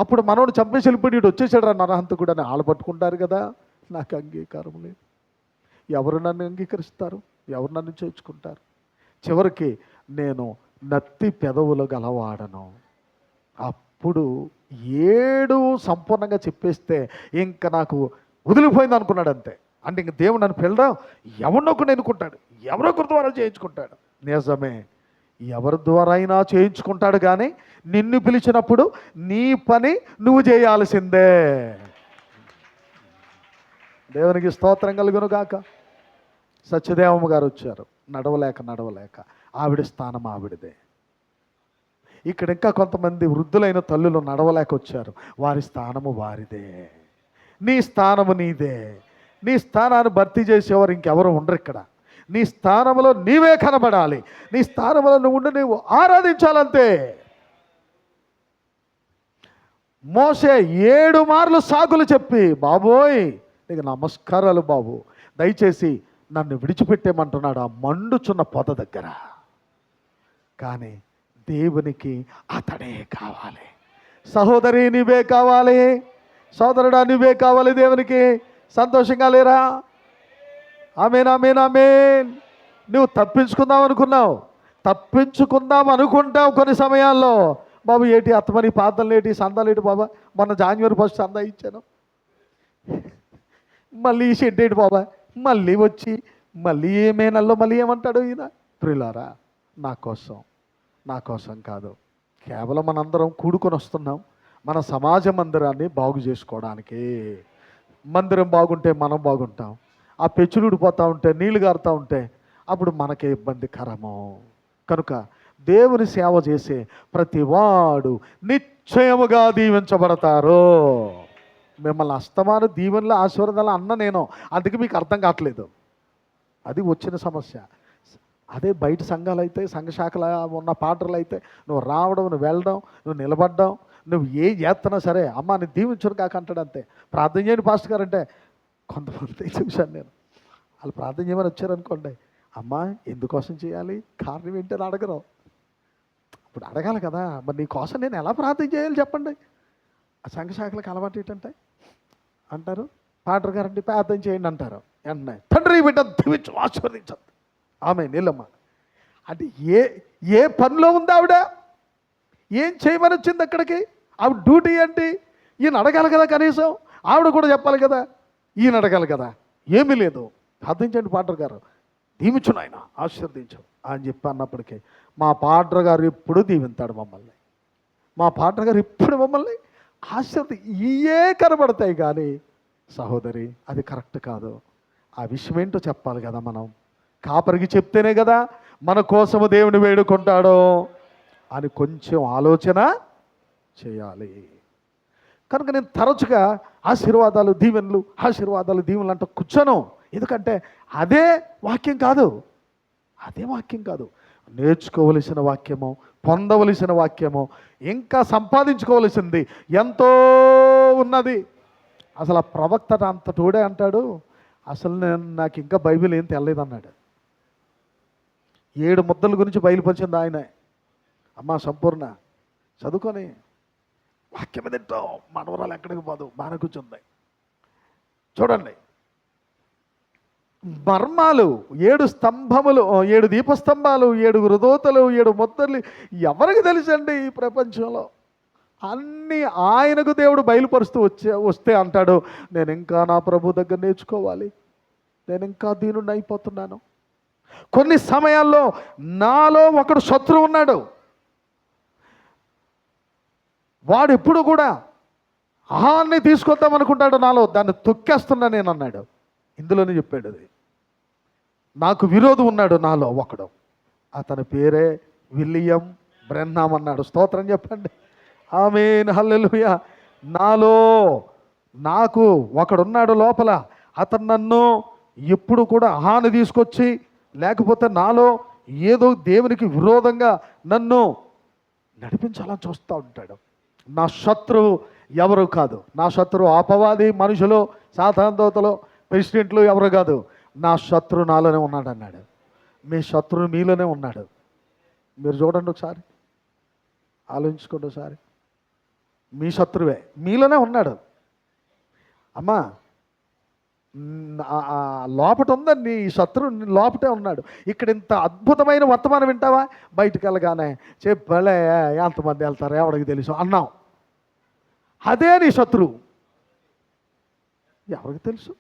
అప్పుడు మనోడు చంపేసి వెళ్ళిపోయి ఇటు వచ్చేసాడు రా నరహంతకుడు అని ఆళ్ళు పట్టుకుంటారు కదా. నాకు అంగీకారం లేదు, ఎవరు నన్ను అంగీకరిస్తారు, ఎవరు నన్ను చేర్చుకుంటారు? చివరికి నేను నత్తి పెదవులు గలవాడను. అప్పుడు 7 సంపూర్ణంగా చెప్పేస్తే ఇంకా నాకు వదిలిపోయింది అనుకున్నాడు అంతే. అంటే ఇంక దేవుడు నన్ను పిల్లడం ఎవరినొకరు ఎన్నుకుంటాడు, ఎవరొకరి ద్వారా చేయించుకుంటాడు. నిజమే, ఎవరి ద్వారా అయినా చేయించుకుంటాడు, కానీ నిన్ను పిలిచినప్పుడు నీ పని నువ్వు చేయాల్సిందే. దేవునికి స్తోత్రం కలుగును గాక. సత్యదేవమ్మ గారు వచ్చారు, నడవలేక ఆవిడ స్థానం ఆవిడదే. ఇక్కడ ఇంకా కొంతమంది వృద్ధులైన తల్లులు నడవలేక వచ్చారు, వారి స్థానము వారిదే. నీ స్థానము నీదే. నీ స్థానాన్ని భర్తీ చేసేవారు ఇంకెవరు ఉండరు ఇక్కడ. నీ స్థానంలో నీవే కనబడాలి, నీ స్థానంలో నువ్వు ఉండి నువ్వు ఆరాధించాలంతే. మోసే 7 మార్లు సాకులు చెప్పి, బాబోయ్ నీకు నమస్కారాలు బాబు, దయచేసి నన్ను విడిచిపెట్టేమంటున్నాడు ఆ మండుచున్న పొద దగ్గర. కానీ దేవునికి అతడే కావాలి. సహోదరి నీవే కావాలి, సోదరుడా నీవే కావాలి. దేవునికి సంతోషంగా లేరా? ఆమేన్ ఆమేన్ ఆమేన్. నువ్వు తప్పించుకుందాం అనుకుంటావు కొన్ని సమయాల్లో. బాబు ఏటి అత్తమని పాతలు ఏటి సందాలు ఏటి బాబా, మొన్న January 1 సందా ఇచ్చాను, మళ్ళీ ఈ షెడ్ ఏంటి బాబా, మళ్ళీ వచ్చి మళ్ళీ మే నెలలో మళ్ళీ ఏమంటాడు ఈయన? ప్రియులారా, నా కోసం కాదు, కేవలం మనందరం కూడుకొని వస్తున్నాం మన సమాజ మందిరాన్ని బాగు చేసుకోవడానికి. మందిరం బాగుంటే మనం బాగుంటాం, ఆ పెచ్చులు ఊడిపోతూ ఉంటే నీళ్లు గారుతూ ఉంటే అప్పుడు మనకే ఇబ్బందికరము. కనుక దేవుని సేవ చేసే ప్రతివాడు నిశ్చయముగా దీవించబడతారు. మిమ్మల్ని అస్తమాను దీవెనలు ఆశీర్వాదాలు అన్న నేను, అందుకే మీకు అర్థం కావట్లేదు, అది వచ్చిన సమస్య. అదే బయట సంఘాలు అయితే, సంఘ శాఖలు ఉన్న పాటలు అయితే నువ్వు రావడం, నువ్వు వెళ్ళడం, నువ్వు నిలబడ్డం, నువ్వు ఏం చేస్తున్నా సరే అమ్మ నేను దీవించను కాక అంటాడు అంతే. ప్రార్థన చేయని పాస్టర్ గారు అంటే కొంతమంది చూశాను నేను, వాళ్ళు ప్రార్థన చేయమని వచ్చారనుకోండి, అమ్మ ఎందుకోసం చేయాలి, కారణం ఏంటని అడగరు. ఇప్పుడు అడగాలి కదా, మరి నీ కోసం నేను ఎలా ప్రార్థన చేయాలి చెప్పండి. ఆ సంఘ శాఖలకు అలవాటు ఏంటంటే అంటారు, పాటర్ గారంటే ప్రార్థన చేయండి అంటారు. వెంటనే తండ్రి బిడ్డ దీవించు ఆశీర్వదించదు ఆమె నీళ్ళమ్మ అంటే ఏ పనిలో ఉంది ఆవిడ? ఏం చేయమని వచ్చింది అక్కడికి? ఆవిడ డ్యూటీ ఏంటి? ఈయన అడగాలి కదా, కనీసం ఆవిడ కూడా చెప్పాలి కదా, ఈయన అడగాలి కదా. ఏమీ లేదు. ప్రార్థించండి పాటర్ గారు, దీవించు నాయన, ఆశీర్వదించు అని చెప్పి అన్నప్పటికీ మా పాటర్ గారు ఎప్పుడు దీవింతాడు మమ్మల్ని. మా పాటర్ గారు ఇప్పుడు మమ్మల్ని ఇయే కనబడతాయి కానీ సహోదరి అది కరెక్ట్ కాదు. ఆ విషయం ఏంటో చెప్పాలి కదా. మనం కాపరికి చెప్తేనే కదా మన కోసము దేవుని వేడుకుంటాడో అని కొంచెం ఆలోచన చేయాలి. కనుక నేను తరచుగా ఆశీర్వాదాలు దీవెనలు అంటూ కూర్చోను. ఎందుకంటే అదే వాక్యం కాదు, నేర్చుకోవలసిన వాక్యము, పొందవలసిన వాక్యము, ఇంకా సంపాదించుకోవలసింది ఎంతో ఉన్నది. అసలు ఆ ప్రవక్త అంతటోడే అంటాడు, అసలు నాకు ఇంకా బైబిల్ ఏం తెల్లలేదన్నాడు. 7 ముద్దల గురించి బయలుపరిచింది ఆయనే. అమ్మ సంపూర్ణ చదువుకొని వాక్యం తింటో మనవరాలు ఎక్కడికి పోదు, బాగా కూర్చుంది. చూడండి మర్మాలు, 7 స్తంభములు, 7 దీపస్తంభాలు, 7 దూతలు, 7 ముద్దలు ఎవరికి తెలుసండి ఈ ప్రపంచంలో? అన్నీ ఆయనకు దేవుడు బయలుపరుస్తూ వస్తే అంటాడు, నేను ఇంకా నా ప్రభు దగ్గర నేర్చుకోవాలి, నేను ఇంకా దీనుడిని అయిపోతున్నాను. కొన్ని సమయాల్లో నాలో ఒకడు శత్రువు ఉన్నాడు, వాడు ఎప్పుడు కూడా ఆహాన్ని తీసుకొద్దాం అనుకుంటాడు నాలో, దాన్ని తొక్కేస్తున్నా నేను అన్నాడు. ఇందులోనే చెప్పాడు అది. నాకు విరోధం ఉన్నాడు నాలో ఒకడు, అతని పేరే విలియం బ్రెన్నాం అన్నాడు. స్తోత్రం చెప్పండి, ఆమేన్, హల్లెలూయా. నాకు ఒకడున్నాడు లోపల, అతను నన్ను ఎప్పుడు కూడా హాని తీసుకొచ్చి, లేకపోతే నాలో ఏదో దేవునికి విరోధంగా నన్ను నడిపించాలని చూస్తూ ఉంటాడు. నా శత్రువు ఎవరు కాదు, నా శత్రువు అపవాది, మనుషులు, సాతాను దూతలు, ప్రెసిడెంట్లు ఎవరు కాదు, నా శత్రువు నాలోనే ఉన్నాడు అన్నాడు. మీ శత్రువు మీలోనే ఉన్నాడు. మీరు చూడండి ఒకసారి, ఆలోచించుకోండి ఒకసారి. మీ శత్రువే మీలోనే ఉన్నాడు. అమ్మా లోపట ఉందండి, ఈ శత్రువు లోపటే ఉన్నాడు. ఇక్కడ ఇంత అద్భుతమైన వర్తమానం వింటావా, బయటికి వెళ్ళగానే చెప్పలే ఎంతమంది వెళ్తారు ఎవరికి తెలుసు అన్నావు, అదే నీ శత్రువు. ఎవరికి తెలుసు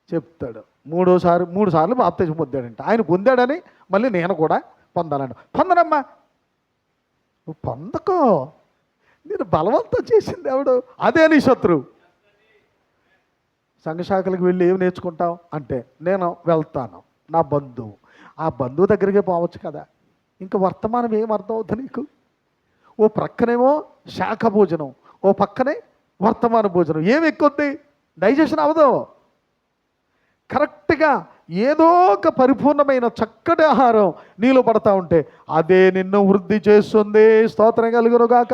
చెప్తాడు. 3 సార్లు బాప్తిజం పొందాడంట. ఆయన పొందాడని మళ్ళీ నేను కూడా పొందాలంట. పొందనమ్మా, నువ్వు పొందకో, నేను బలవంతం చేసింది ఎవడు, అదే నీ శత్రువు. సంఘశాఖలకు వెళ్ళి ఏమి నేర్చుకుంటావు అంటే, నేను వెళ్తాను, నా బంధువు, ఆ బంధువు దగ్గరికి పోవచ్చు కదా. ఇంకా వర్తమానం ఏం అర్థం అవుతుంది నీకు? ఓ ప్రక్కనేమో శాఖ భోజనం, ఓ పక్కనే వర్తమాన భోజనం, ఏమి ఎక్కుద్ది? డైజెషన్ అవ్వదు. కరెక్ట్గా ఏదో ఒక పరిపూర్ణమైన చక్కటి ఆహారం నీలో పడతా ఉంటే అదే నిన్ను వృద్ధి చేస్తుంది. స్తోత్రం కలుగునుగాక.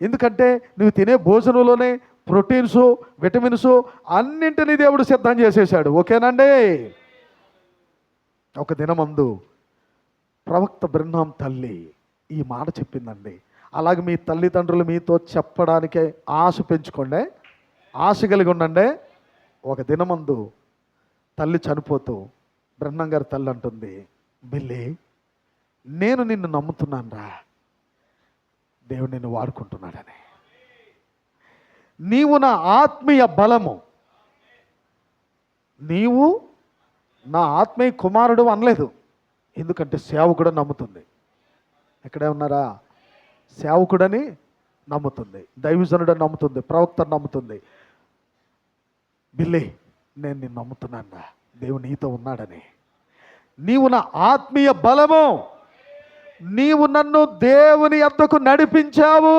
ఎందుకంటే నువ్వు తినే భోజనంలోనే ప్రోటీన్స్, విటమిన్స్ అన్నింటినీ దేవుడు సిద్ధం చేసేసాడు. ఓకేనండి. ఒక దినమందు ప్రవక్త బ్రెన్నాం తల్లి ఈ మాట చెప్పిందండి. అలాగే మీ తల్లిదండ్రులు మీతో చెప్పడానికే ఆశ పెంచుకోండి, ఆశ కలిగి ఉండండి. ఒక దినమందు తల్లి చనిపోతూ బ్రెన్నాం గారి తల్లి అంటుంది, బిల్లి నేను నిన్ను నమ్ముతున్నాను రా, దేవుడు నిన్ను వాడుకుంటున్నాడని. నీవు నా ఆత్మీయ బలము, నీవు నా ఆత్మీయ కుమారుడు అనలేదు. ఎందుకంటే సేవకుడు నమ్ముతుంది. ఎక్కడే ఉన్నారా? సేవకుడని నమ్ముతుంది, దైవజనుడని నమ్ముతుంది, ప్రవక్త నమ్ముతుంది. బిల్లి నేను నిన్ను నమ్ముతున్నాను, దేవుడు నీతో ఉన్నాడని. నీవు నా ఆత్మీయ బలము, నీవు నన్ను దేవుని యొద్దకు నడిపించావు.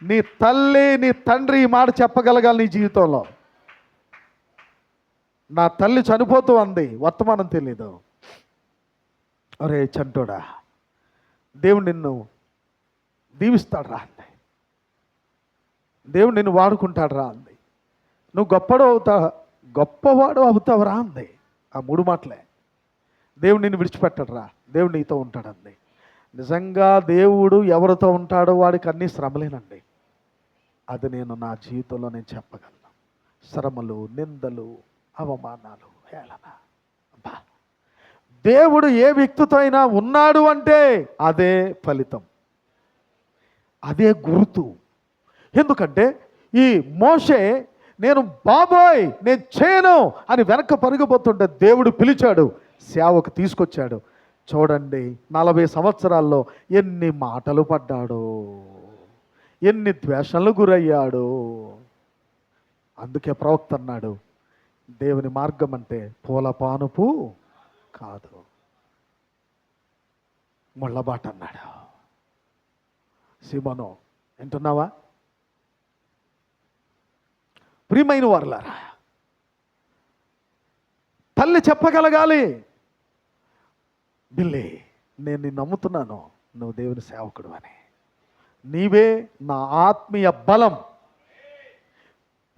నీ తల్లి నీ తండ్రి ఈ మాట చెప్పగలగాలి నీ జీవితంలో. నా తల్లి చనిపోతూ అంది, వర్తమానం తెలీదు. అరే చంటోడా, దేవుడు నిన్ను దీవిస్తాడు రా అంది, దేవుడు నిన్ను వాడుకుంటాడు రా అంది, నువ్వు గొప్పవాడు అవుతావు రా అంది. ఆ 3 మాటలే. దేవుడు నిన్ను విడిచిపెట్టాడు రా, దేవుడు నీతో ఉంటాడండి. నిజంగా దేవుడు ఎవరితో ఉంటాడో వాడికి అన్నీ శ్రమలేనండి. అది నేను నా జీవితంలో నేను చెప్పగలను. శ్రమలు, నిందలు, అవమానాలు, హేళన. అబ్బా, దేవుడు ఏ వ్యక్తితో అయినా ఉన్నాడు అంటే అదే ఫలితం, అదే గుర్తు. ఎందుకంటే ఈ మోషే నేను బాబోయ్ నేను చేయను అని వెనక పరుగుపోతుంటే దేవుడు పిలిచాడు, సేవకు తీసుకొచ్చాడు. చూడండి 40 సంవత్సరాల్లో ఎన్ని మాటలు పడ్డాడో, ఎన్ని ద్వేషాలకు గురయ్యాడో. అందుకే ప్రవక్త అన్నాడు, దేవుని మార్గం అంటే పూల పానుపు కాదు, ముళ్ళబాట అన్నాడు. సీమోను, వింటున్నావా? ప్రియమైన వారలారా, తల్లి చెప్పగలగాలి, బిల్లి నేను నిన్ను నమ్ముతున్నాను, నువ్వు దేవుని సేవకుడు అని. నీవే నా ఆత్మీయ బలం,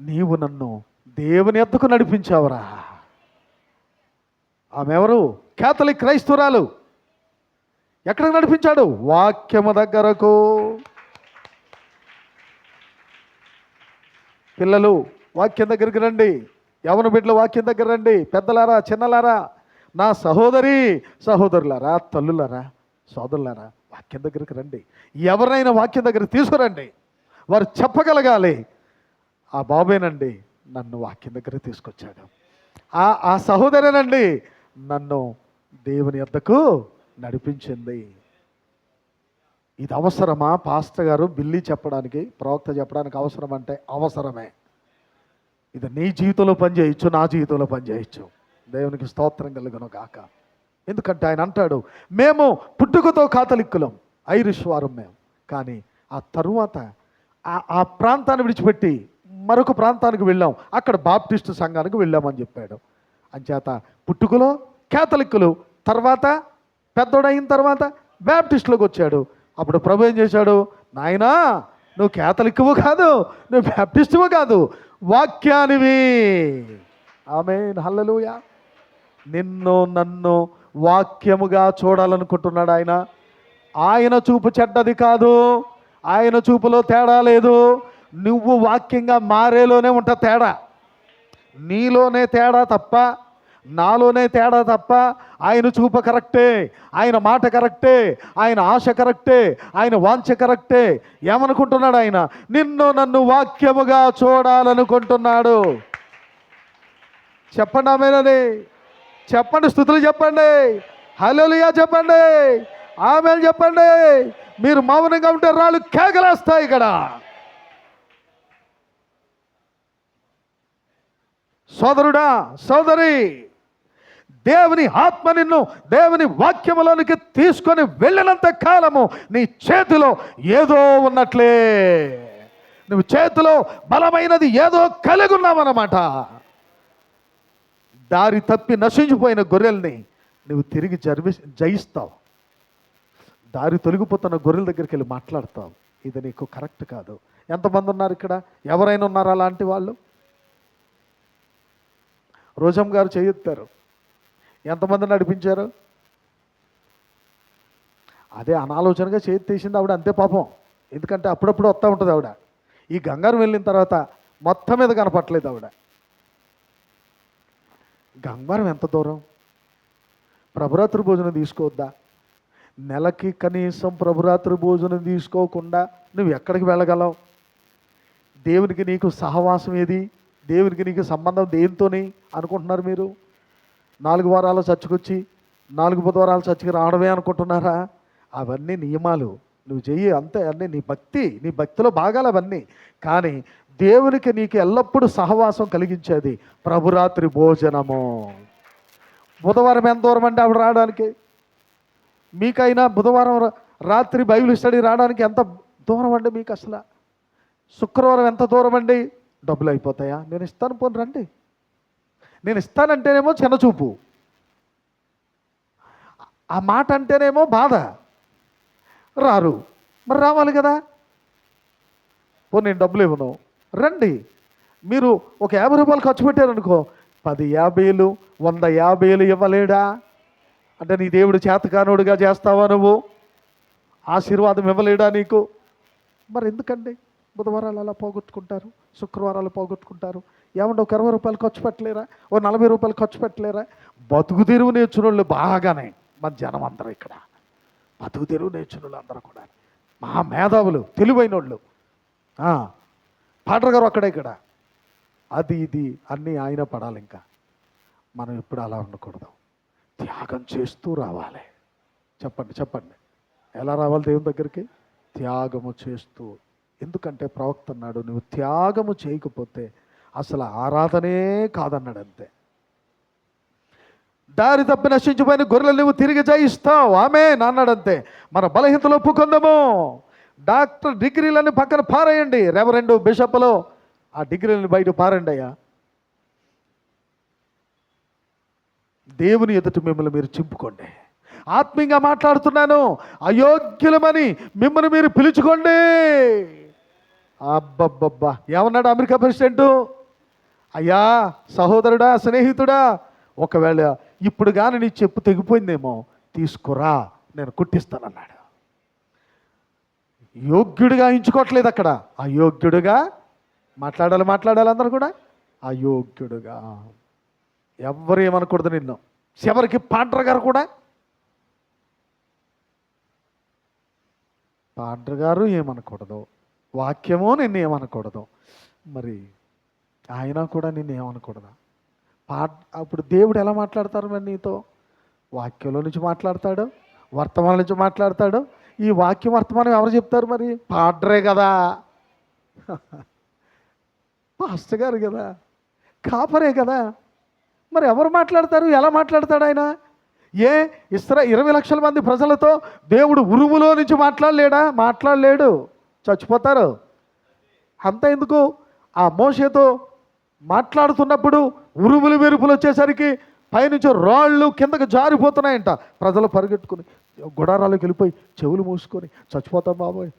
నీవు నన్ను దేవుని ఎద్దకు నడిపించావురా. ఆమె ఎవరు? కేథలిక్ క్రైస్తవురాలు. ఎక్కడికి నడిపించాడు? వాక్యము దగ్గరకు. పిల్లలు వాక్యం దగ్గరికి రండి, యవన బిడ్డలు వాక్యం దగ్గర రండి, పెద్దలారా చిన్నలారా, నా సహోదరి సహోదరులారా, తల్లులారా, సోదరులారా, వాక్యం దగ్గరికి రండి. ఎవరైనా వాక్యం దగ్గరికి తీసుకురండి. వారు చెప్పగలగాలి, ఆ బాబేనండి నన్ను వాక్యం దగ్గర తీసుకొచ్చాడు, ఆ సహోదరేనండి నన్ను దేవుని యొద్దకు నడిపించింది. ఇది అవసరమా? పాస్టర్ గారు బిల్లి చెప్పడానికి, ప్రవక్త చెప్పడానికి అవసరం అంటే అవసరమే. ఇది నీ జీవితంలో పనిచేయచ్చు, నా జీవితంలో పనిచేయచ్చు. దేవునికి స్తోత్రం కలుగును గాక. ఎందుకంటే ఆయన అంటాడు, మేము పుట్టుకతో కాథలిక్కులం, ఐరిష్ వారం మేము, కానీ ఆ తరువాత ఆ ప్రాంతాన్ని విడిచిపెట్టి మరొక ప్రాంతానికి వెళ్ళాం, అక్కడ బాప్టిస్టు సంఘానికి వెళ్ళామని చెప్పాడు. అంచేత పుట్టుకలో కేథలిక్కులు, తర్వాత పెద్దోడైన తర్వాత బ్యాప్టిస్టులోకి వచ్చాడు. అప్పుడు ప్రభు ఏం చేశాడు? నాయనా నువ్వు కేథలిక్కువు కాదు, నువ్వు బ్యాప్టిస్టువు కాదు, వాక్యానివి. ఆమేన్, హల్లెలూయా. నిన్ను నన్ను వాక్యముగా చూడాలనుకుంటున్నాడు ఆయన. ఆయన చూపు చెడ్డది కాదు, ఆయన చూపులో తేడా లేదు. నువ్వు వాక్యంగా మారేలోనే ఉంటా తేడా, నీలోనే తేడా తప్ప, నాలోనే తేడా తప్ప. ఆయన చూపు కరెక్టే, ఆయన మాట కరెక్టే, ఆయన ఆశ కరెక్టే, ఆయన వాంఛ కరెక్టే. ఏమనుకుంటున్నాడు ఆయన? నిన్ను నన్ను వాక్యముగా చూడాలనుకుంటున్నాడు. చెప్పండి ఆమేనని, చెప్పండి, స్తుతులు చెప్పండి, హల్లెలూయా చెప్పండి, ఆమేన్ చెప్పండి. మీరు మౌనంగా ఉంటే రాళ్ళు కేకలేస్తాయి ఇక్కడ. సోదరుడా, సోదరి, దేవుని ఆత్మ నిన్ను దేవుని వాక్యములోనికి తీసుకొని వెళ్ళినంత కాలము నీ చేతిలో ఏదో ఉన్నట్లే. నువ్వు చేతిలో బలమైనది ఏదో కలిగి ఉన్నావన్నమాట. దారి తప్పి నశించిపోయిన గొర్రెల్ని నువ్వు తిరిగి జయిస్తావు. దారి తొలగిపోతున్న గొర్రెల దగ్గరికి వెళ్ళి మాట్లాడతావు, ఇది నీకు కరెక్ట్ కాదు. ఎంతమంది ఉన్నారు ఇక్కడ? ఎవరైనా ఉన్నారా అలాంటి వాళ్ళు? రోజమ్మ గారు చేయొత్తారు, ఎంతమంది నడిపించారు? అదే అనాలోచనగా చేసేసింది ఆవిడ, అంతే పాపం. ఎందుకంటే అప్పుడప్పుడు వస్తూ ఉంటుంది ఆవిడ. ఈ గంగారం వెళ్ళిన తర్వాత మొత్తం మీద కనపట్లేదు ఆవిడ. గంగారం ఎంత దూరం? ప్రభురాత్రి భోజనం తీసుకోవద్దా? నెలకి కనీసం ప్రభురాత్రి భోజనం తీసుకోకుండా నువ్వు ఎక్కడికి వెళ్ళగలవు? దేవునికి నీకు సహవాసం ఏది? దేవునికి నీకు సంబంధం దేనితోని అనుకుంటున్నారు మీరు? 4 వారాలు చర్చకొచ్చి 4 బుధవారాలు చర్చకి రావడమే అనుకుంటున్నారా? అవన్నీ నియమాలు, నువ్వు చెయ్యి అంతే. అన్నీ నీ భక్తిలో భాగాలు అవన్నీ. కానీ దేవునికి నీకు ఎల్లప్పుడూ సహవాసం కలిగించేది ప్రభురాత్రి భోజనము. బుధవారం ఎంత దూరం అండి ఆవిడ రావడానికి? మీకైనా బుధవారం రాత్రి బైబిల్ స్టడీ రావడానికి ఎంత దూరం అండి మీకు అసలు? శుక్రవారం ఎంత దూరం అండి? డబ్బులు అయిపోతాయా? నేను ఇస్తాను, పోను రండి. నేను ఇస్తానంటేనేమో చిన్నచూపు, ఆ మాట అంటేనేమో బాధ. రారు, మరి రావాలి కదా. పో నేను డబ్బులు ఇవ్వను, రండి. మీరు ఒక 50 రూపాయలు ఖర్చు పెట్టారనుకో, 10 50 100 50 ఇవ్వలేడా? అంటే నీ దేవుడు చేతకానుడిగా చేస్తావా? నువ్వు ఆశీర్వాదం ఇవ్వలేడా నీకు? మరి ఎందుకండి? బుధవారాలు అలా పోగొట్టుకుంటారు, శుక్రవారాలు పోగొట్టుకుంటారు. ఏమంటే ఒక 20 రూపాయలు ఖర్చు పెట్టలేరా, ఓ 40 రూపాయలు ఖర్చు పెట్టలేరా? బతుకు తెరువు నేర్చున్న వాళ్ళు బాగానే మన జనం అందరూ ఇక్కడ బతుకు తెరువు నేర్చున్న వాళ్ళు అందరూ కూడా మహా మేధావులు, తెలివైన వాళ్ళు. పాటర్ గారు అక్కడే ఇక్కడ అది ఇది అన్నీ ఆయన పడాలి. ఇంకా మనం ఎప్పుడు అలా ఉండకూడదు, త్యాగం చేస్తూ రావాలి. చెప్పండి ఎలా రావాలి దేవుని దగ్గరికి? త్యాగము చేస్తూ. ఎందుకంటే ప్రవక్త అన్నాడు, నువ్వు త్యాగము చేయకపోతే అసలు ఆరాధనే కాదన్నాడు. అంతే. దారి తప్పి నశించిపోయిన గొర్రెలు నువ్వు తిరిగి జయిస్తావు, ఆమె అన్నాడు. అంతే. మన బలహీనతలో ఒప్పుకుందాము. డాక్టర్ డిగ్రీలన్నీ పక్కన పారేయండి, రెవరెండు బిషప్లో ఆ డిగ్రీలను బయట పారండి అయ్యా. దేవుని ఎదుట మిమ్మల్ని మీరు చింపుకోండి. ఆత్మీయంగా మాట్లాడుతున్నాను, అయోగ్యులమని మిమ్మల్ని మీరు పిలుచుకోండి. అబ్బబ్బబ్బా, ఏమన్నాడు అమెరికా ప్రెసిడెంటు? అయ్యా సహోదరుడా, స్నేహితుడా, ఒకవేళ ఇప్పుడు కానీ నీ చెప్పు తెగిపోయిందేమో తీసుకురా, నేను కుట్టిస్తానన్నాడు. యోగ్యుడిగా ఎంచుకోవట్లేదు అక్కడ, అయోగ్యుడిగా మాట్లాడాలి అందరూ కూడా అయోగ్యుడుగా. ఎవరు ఏమనకూడదు నిన్ను. చివరికి పాండ్ర గారు కూడా, పాండ్ర గారు ఏమనకూడదు, వాక్యమో నిన్ను ఏమనకూడదు, మరి ఆయన కూడా నిన్ను ఏమనకూడదా? అప్పుడు దేవుడు ఎలా మాట్లాడతారు మరి నీతో? వాక్యంలో నుంచి మాట్లాడతాడు, వర్తమానం నుంచి మాట్లాడతాడు. ఈ వాక్యం వర్తమానం ఎవరు చెప్తారు మరి? పాండ్రే కదా, పాస్టర్ గారు కదా, కాపరే కదా. మరి ఎవరు మాట్లాడతారు? ఎలా మాట్లాడతాడు ఆయన? 20 లక్షల మంది ప్రజలతో దేవుడు ఉరుములో నుంచి మాట్లాడలేడు. చచ్చిపోతారు. అంత ఎందుకు? ఆ మోషేతో మాట్లాడుతున్నప్పుడు ఉరుములు మెరుపులు వచ్చేసరికి పైనుంచి రాళ్ళు కిందకు జారిపోతున్నాయంట. ప్రజలు పరిగెట్టుకుని గుడారాలకు వెళ్ళిపోయి చెవులు మూసుకొని చచ్చిపోతాం బాబోయ్,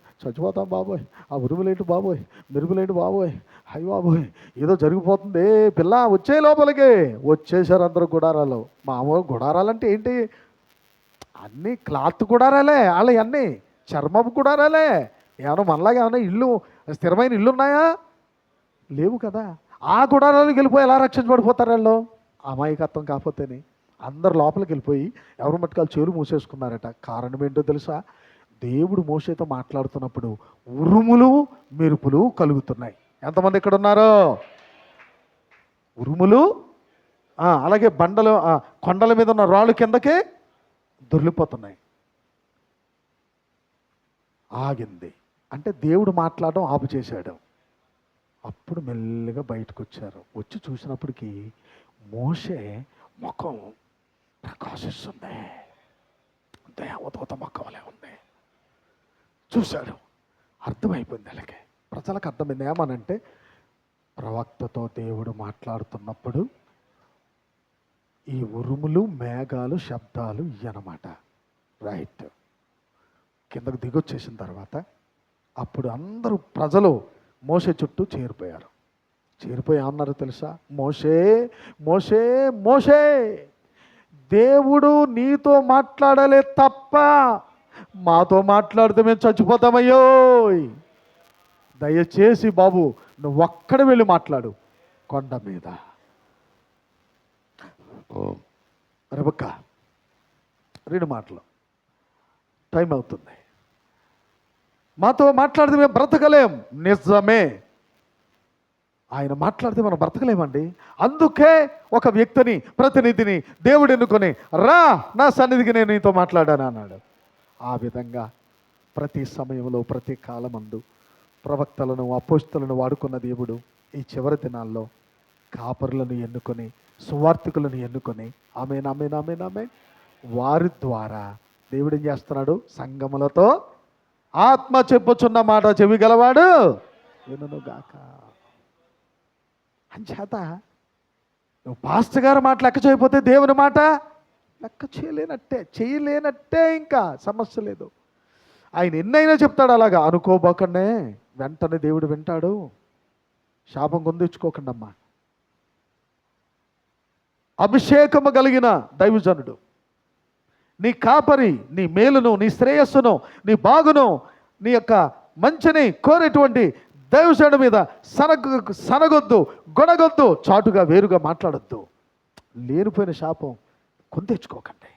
ఆ ఉరుములేంటి బాబోయ్, మెరుగులేంటి బాబోయ్, అయ్య బాబోయ్, ఏదో జరిగిపోతుంది పిల్ల, వచ్చే లోపలికి వచ్చేసారు అందరూ గుడారాలు. మామూలు గుడారాలంటే ఏంటి? అన్నీ క్లాత్ గుడారాలే, వాళ్ళ అన్నీ చర్మపు గుడారాలే. ఏమన్నా మనలాగా ఏమన్నా ఇల్లు, స్థిరమైన ఇల్లు ఉన్నాయా? లేవు కదా. ఆ గుడారాలకు వెళ్ళిపోయి ఎలా రక్షించబడిపోతారు వాళ్ళు? అమాయకత్వం కాకపోతేనే. అందరు లోపలికి వెళ్ళిపోయి ఎవరు మట్టుకాలు చెవులు మూసేసుకున్నారట. కారణం ఏంటో తెలుసా? దేవుడు మోషేతో మాట్లాడుతున్నప్పుడు ఉరుములు మెరుపులు కలుగుతున్నాయి. ఎంతమంది ఇక్కడ ఉన్నారో? ఉరుములు, అలాగే బండలు, కొండల మీద ఉన్న రాళ్ళు కిందకే దొర్లిపోతున్నాయి. ఆగింది అంటే దేవుడు మాట్లాడడం ఆపు చేశాడు. అప్పుడు మెల్లగా బయటకు వచ్చారు. వచ్చి చూసినప్పటికీ మోషే ముఖం ప్రకాశిస్తుంది, దేవదూత ముఖంలే ఉంది. చూశాడు, అర్థమైపోయింది. అలాగే ప్రజలకు అర్థమైంది. ఏమనంటే ప్రవక్తతో దేవుడు మాట్లాడుతున్నప్పుడు ఈ ఉరుములు, మేఘాలు, శబ్దాలు ఇవన్నమాట. రైట్. కిందకు దిగొచ్చేసిన తర్వాత అప్పుడు అందరూ ప్రజలు మోషే చుట్టూ చేరిపోయి ఏమన్నారో తెలుసా? మోషే, దేవుడు నీతో మాట్లాడలే తప్ప మాతో మాట్లాడితే మేము చచ్చిపోతామయ్యో. దయచేసి బాబు నువ్వు ఒక్కడ వెళ్ళి మాట్లాడు కొండ మీద. రెబెక్క 2 మాటలు, టైం అవుతుంది. మాతో మాట్లాడితే మేము బ్రతకలేం. నిజమే, ఆయన మాట్లాడితే మనం బ్రతకలేమండి. అందుకే ఒక వ్యక్తిని, ప్రతినిధిని దేవుడు ఎన్నుకొని, రా నా సన్నిధికి నేను నీతో మాట్లాడాను అన్నాడు. ఆ విధంగా ప్రతి సమయంలో, ప్రతి కాలమందు ప్రవక్తలను, అపోస్తలను వాడుకున్న దేవుడు ఈ చివరి దినాల్లో కాపరులను ఎన్నుకొని, సువార్థికులను ఎన్నుకొని, ఆమె వారి ద్వారా దేవుడు ఏం చేస్తున్నాడు? సంగములతో ఆత్మ చెప్పుచున్న మాట చెవి గలవాడు వినుగాక. అంచేత నువ్వు పాస్టర్ గారి మాట లెక్క చేయకపోతే దేవుని మాట లెక్క చేయలేనట్టే. ఇంకా సమస్య లేదు. ఆయన ఎన్నైనా చెప్తాడు. అలాగా అనుకోబోకండి, వెంటనే దేవుడు వింటాడు. శాపం పొందించుకోకండి అమ్మా. అభిషేకము కలిగిన దైవజనుడు, నీ కాపరి, నీ మేలును, నీ శ్రేయస్సును, నీ బాగును, నీ యొక్క మంచిని కోరేటువంటి దైవజనుడి మీద సనగొద్దు, గొడగొద్దు, చాటుగా వేరుగా మాట్లాడొద్దు. లేనిపోయిన శాపం కొని తెచ్చుకోకండి.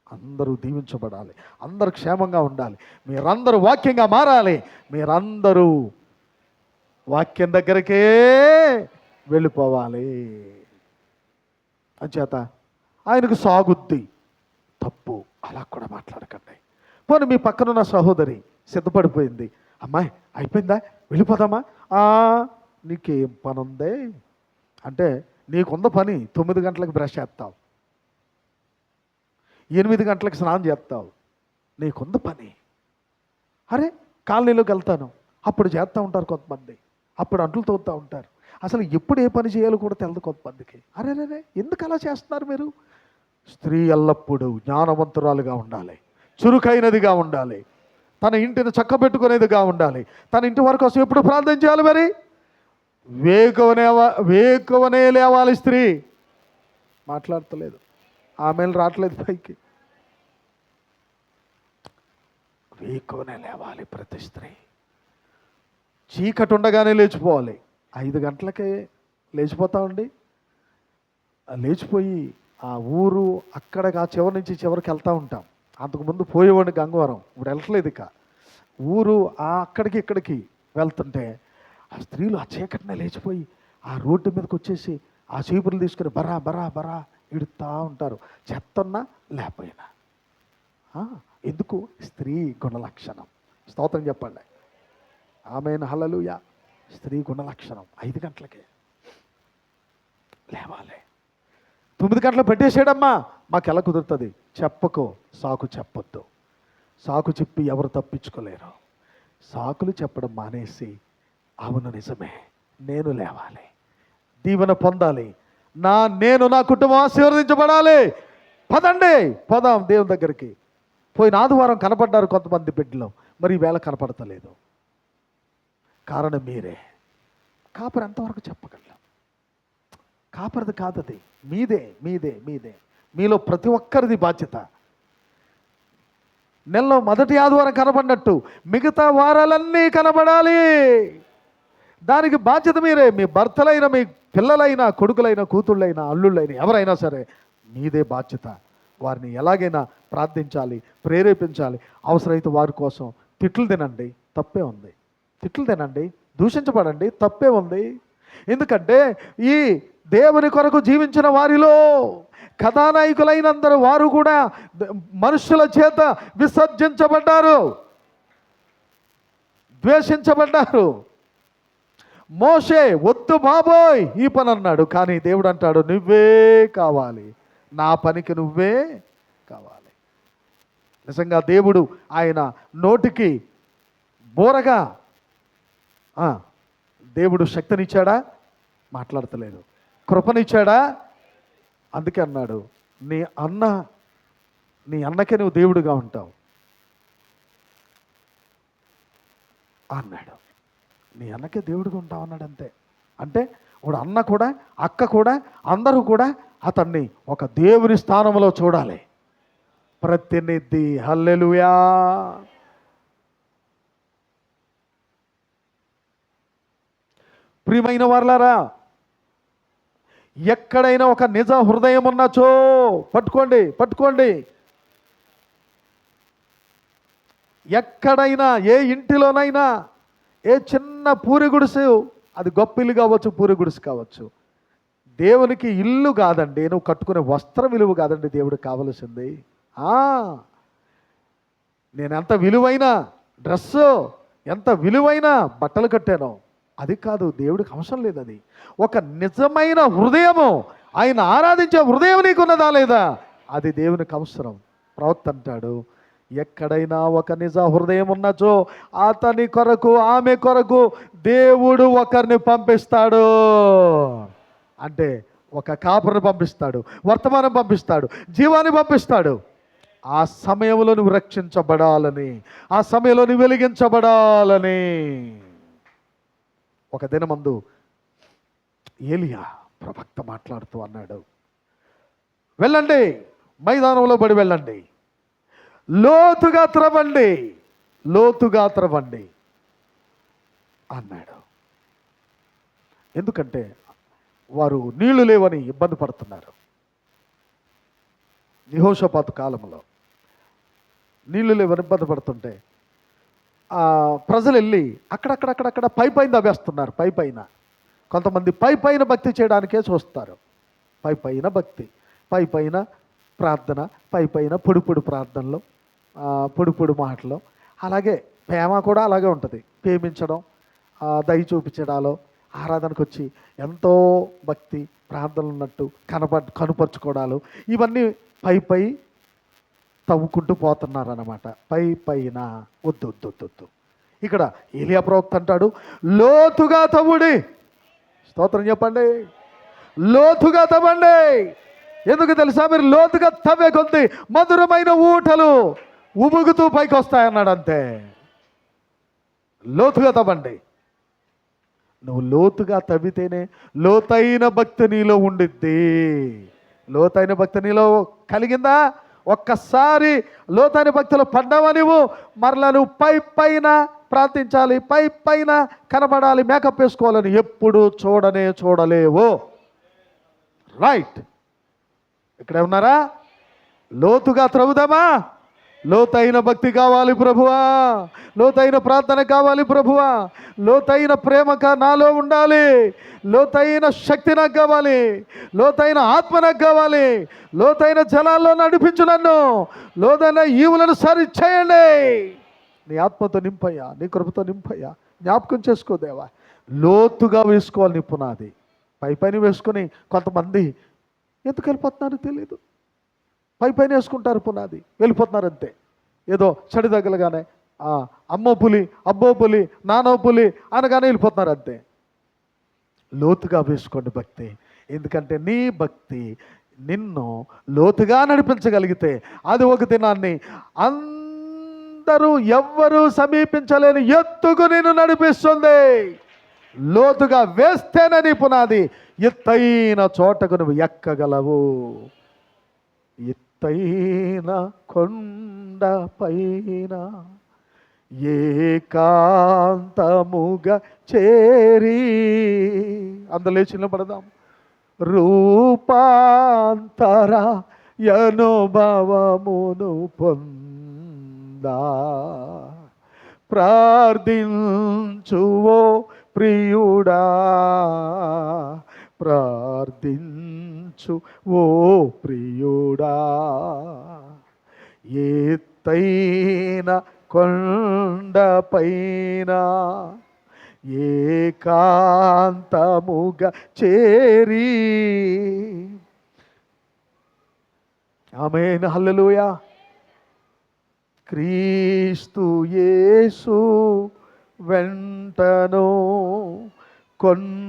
అందరూ దీవించబడాలి, అందరూ క్షేమంగా ఉండాలి, మీరందరూ వాక్యంగా మారాలి, మీరందరూ వాక్యం దగ్గరికే వెళ్ళిపోవాలి. అంచేత ఆయనకు సాగుద్ది, తప్పు అలా కూడా మాట్లాడకండి. పోనీ మీ పక్కనున్న సహోదరి సిద్ధపడిపోయింది, అమ్మాయి అయిపోయిందా వెళ్ళిపోదామా, నీకేం పని ఉందే అంటే, నీకుంద పని 9 గంటలకు బ్రష్ చేస్తావు, 8 గంటలకు స్నానం చేస్తావు, నీకుంద పని. అరే కాలనీలోకి వెళ్తాను, అప్పుడు చేస్తూ ఉంటారు కొంతమంది, అప్పుడు అంట్లు తోగుతూ ఉంటారు, అసలు ఎప్పుడు ఏ పని చేయాలో కూడా తెలదు కొంతమందికి. అరే ఎందుకు అలా చేస్తున్నారు మీరు? స్త్రీ ఎల్లప్పుడూ జ్ఞానవంతురాలుగా ఉండాలి, చురుకైనదిగా ఉండాలి, తన ఇంటిని చక్కబెట్టుకునేదిగా ఉండాలి, తన ఇంటి వారి కోసం ఎప్పుడు ప్రార్థన చేయాలి. మరి వేకువనే లేవాలి. స్త్రీ మాట్లాడతలేదు, ఆమెను రావట్లేదు పైకి. వేకువనే లేవాలి ప్రతి స్త్రీ. చీకటి ఉండగానే లేచిపోవాలి. 5 గంటలకే లేచిపోతామండి. లేచిపోయి ఆ ఊరు అక్కడికి ఆ చివరి నుంచి చివరికి వెళ్తూ ఉంటాం. అంతకుముందు పోయేవాడిని గంగవరం, ఇప్పుడు వెళ్ళట్లేదు. ఇక ఊరు అక్కడికి ఇక్కడికి వెళ్తుంటే ఆ స్త్రీలు ఆ చీకటినే లేచిపోయి ఆ రోడ్డు మీదకి వచ్చేసి ఆ చీపుర్లు తీసుకుని బరా బరా బరా ఇడుతూ ఉంటారు, చెత్తన్నా లేకపోయినా. ఎందుకు? స్త్రీ గుణలక్షణం. స్తోత్రం చెప్పండి, ఆమెన్, హల్లెలూయా. స్త్రీ గుణలక్షణం. 5 గంటలకే లేవాలి. 9 గంటలకు పెట్టేసాడమ్మా, మాకు ఎలా కుదురుతుంది? చెప్పకో, సాకు చెప్పొద్దు. సాకు చెప్పి ఎవరు తప్పించుకోలేరు. సాకులు చెప్పడం మానేసి, అవును నిజమే, నేను లేవాలి, దీవెన పొందాలి, నేను నా కుటుంబం ఆశీర్వదించబడాలి, పదండి పోదాం దేవుని దగ్గరికి. పోయిన ఆదివారం కనపడ్డారు కొంతమంది బిడ్డలు, మరి ఈవేళ కనపడతలేదు. కారణం మీరే. కాపరి ఎంతవరకు చెప్పగలం? కాపరిది కాదు, అది మీదే మీదే మీదే. మీలో ప్రతి ఒక్కరిది బాధ్యత. నెలలో మొదటి ఆదివారం కనబడినట్టు మిగతా వారాలన్నీ కనబడాలి. దానికి బాధ్యత మీరే. మీ భర్తలైనా, మీ పిల్లలైనా, కొడుకులైనా, కూతుళ్ళైనా, అల్లుళ్ళైనా, ఎవరైనా సరే మీదే బాధ్యత. వారిని ఎలాగైనా ప్రార్థించాలి, ప్రేరేపించాలి. అవసరమైతే వారి కోసం తిట్లు తినండి, తప్పే ఉంది. తిట్లు తినండి, దూషించబడండి, తప్పే ఉంది. ఎందుకంటే ఈ దేవుని కొరకు జీవించిన వారిలో కథానాయకులైనందరూ వారు కూడా మనుషుల చేత విసర్జించబడ్డారు, ద్వేషించబడ్డారు. మోషే వద్దు బాబోయ్ ఈ పని అన్నాడు, కానీ దేవుడు అంటాడు నువ్వే కావాలి, నా పనికి నువ్వే కావాలి. నిజంగా దేవుడు ఆయన నోటికి బోరగా దేవుడు శక్తినిచ్చాడా? మాట్లాడతలేదు. కృపనిచ్చాడా? అందుకే అన్నాడు నీ అన్నకే నువ్వు దేవుడుగా ఉంటావు అన్నాడు. నీ అన్నకే దేవుడిగా ఉంటావు అన్నాడు. అంతే. అంటే ఇప్పుడు అన్న కూడా, అక్క కూడా, అందరూ కూడా అతన్ని ఒక దేవుని స్థానంలో చూడాలి. ప్రతినిధి. హల్లెలూయా. ప్రియమైన వారలారా, ఎక్కడైనా ఒక నిజ హృదయం ఉన్నచో పట్టుకోండి, పట్టుకోండి. ఎక్కడైనా, ఏ ఇంటిలోనైనా, ఏ చిన్న పూరి గుడిసె, అది గొప్ప ఇల్లు కావచ్చు, పూరి గుడిసె కావచ్చు, దేవునికి ఇల్లు కాదండి, నువ్వు కట్టుకునే వస్త్రం విలువ కాదండి దేవుడికి కావలసింది. నేను ఎంత విలువైన డ్రెస్సు, ఎంత విలువైన బట్టలు కట్టానో అది కాదు, దేవుడికి అవసరం లేదు. అది ఒక నిజమైన హృదయము, ఆయన ఆరాధించే హృదయం నీకున్నదా లేదా, అది దేవునికి అవసరం. ప్రవక్త అంటాడు ఎక్కడైనా ఒక నిజ హృదయం ఉన్నచో అతని కొరకు, ఆమె కొరకు దేవుడు ఒకరిని పంపిస్తాడు. అంటే ఒక కాపురిని పంపిస్తాడు, వర్తమానం పంపిస్తాడు, జీవాన్ని పంపిస్తాడు. ఆ సమయంలో నువ్వు రక్షించబడాలని, ఆ సమయంలో నువ్వు వెలిగించబడాలని. ఒక దినమందు ఏలియా ప్రవక్త మాట్లాడుతూ అన్నాడు, వెళ్ళండి, మైదానంలో పడి వెళ్ళండి, లోతుగా త్రవ్వండి, లోతుగా త్రవ్వండి. అన్నాడు. ఎందుకంటే వారు నీళ్లు లేవని ఇబ్బంది పడుతున్నారు. యెహోషాపాతు కాలంలో నీళ్లు లేవని ఇబ్బంది పడుతుంటే ప్రజలు వెళ్ళి అక్కడక్కడక్కడక్కడ పైన తవ్వేస్తున్నారు. పైన కొంతమంది పైన భక్తి చేయడానికే చూస్తారు. పైన భక్తి, పైన ప్రార్థన, పైన పొడి ప్రార్థనలు, పొడి మాటలు. అలాగే ప్రేమ కూడా అలాగే ఉంటుంది. ప్రేమించడం, దయ చూపించడాలో, ఆరాధనకు వచ్చి ఎంతో భక్తి ప్రార్థనలు ఉన్నట్టు కనుపరుచుకోవడాలు, ఇవన్నీ పై తవ్వుకుంటూ పోతున్నారు అన్నమాట. పైన వద్దు. ఇక్కడ ఏలియా ప్రవక్త అంటాడు, లోతుగా తవ్వుడి. స్తోత్రం చెప్పండి. లోతుగా తవ్వండి. ఎందుకు తెలుసా? మీరు లోతుగా తవ్వే కొద్ది మధురమైన ఊటలు ఉబుగుతూ పైకి వస్తాయన్నాడు. అంతే. లోతుగా తవ్వండి. నువ్వు లోతుగా తవ్వితేనే లోతైన భక్తి నీలో ఉండిద్ది. లోతైన భక్తి నీలో కలిగిందా? ఒక్కసారి లోతైన భక్తిలో పడ్డావా నువ్వు, మరలా నువ్వు పైన ప్రార్థించాలి, పైన కనబడాలి, మేకప్ వేసుకోవాలని ఎప్పుడు చూడలేవు. రైట్. ఇక్కడే ఉన్నారా? లోతుగా త్రవ్వుదామా? లోతైన భక్తి కావాలి ప్రభువా, లోతైన ప్రార్థన కావాలి ప్రభువా, లోతైన ప్రేమ నాలో ఉండాలి, లోతైన శక్తి నాకు కావాలి, లోతైన ఆత్మ నాకు కావాలి, లోతైన జలాల్లో నడిపించు నన్ను, లోతైన ఈవులను సరిచేయండి. నీ ఆత్మతో నింపయ్యా, నీ కృపతో నింపయ్యా. జ్ఞాపకం చేసుకోదేవా. లోతుగా వేసుకోవాలి నీ పునాది. పైన వేసుకొని కొంతమంది ఎందుకు వెళ్ళిపోతున్నారో తెలియదు. పైన వేసుకుంటారు పునాది, వెళ్ళిపోతున్నారు అంతే. ఏదో చడి తగలగానే అమ్మో పులి, అబ్బో పులి, నానో పులి అనగానే వెళ్ళిపోతున్నారు అంతే. లోతుగా వేసుకోండి భక్తి. ఎందుకంటే నీ భక్తి నిన్ను లోతుగా నడిపించగలిగితే అది ఒక దినాన్ని అందరూ ఎవ్వరూ సమీపించలేని ఎత్తుకు నిన్ను నడిపిస్తుంది. లోతుగా వేస్తేనే నీ పునాది ఎత్తైన చోటకు నువ్వు ఎక్కగలవు. ఎత్తైన కొండ పైన ఏకాంతముగా చేరి, అందరూ లేచి నిలబడదాం. రూపాంతర అనుభవమును పొందా ప్రార్థించువో ప్రియుడా, ప్రార్థించు ఓ ప్రియుడా. ఎత్తైన కొండపైన ఏకాంతముగా చేరి. ఆమేన్, హల్లెలూయా. క్రీస్తు యేసు వెంటను కొండపైకే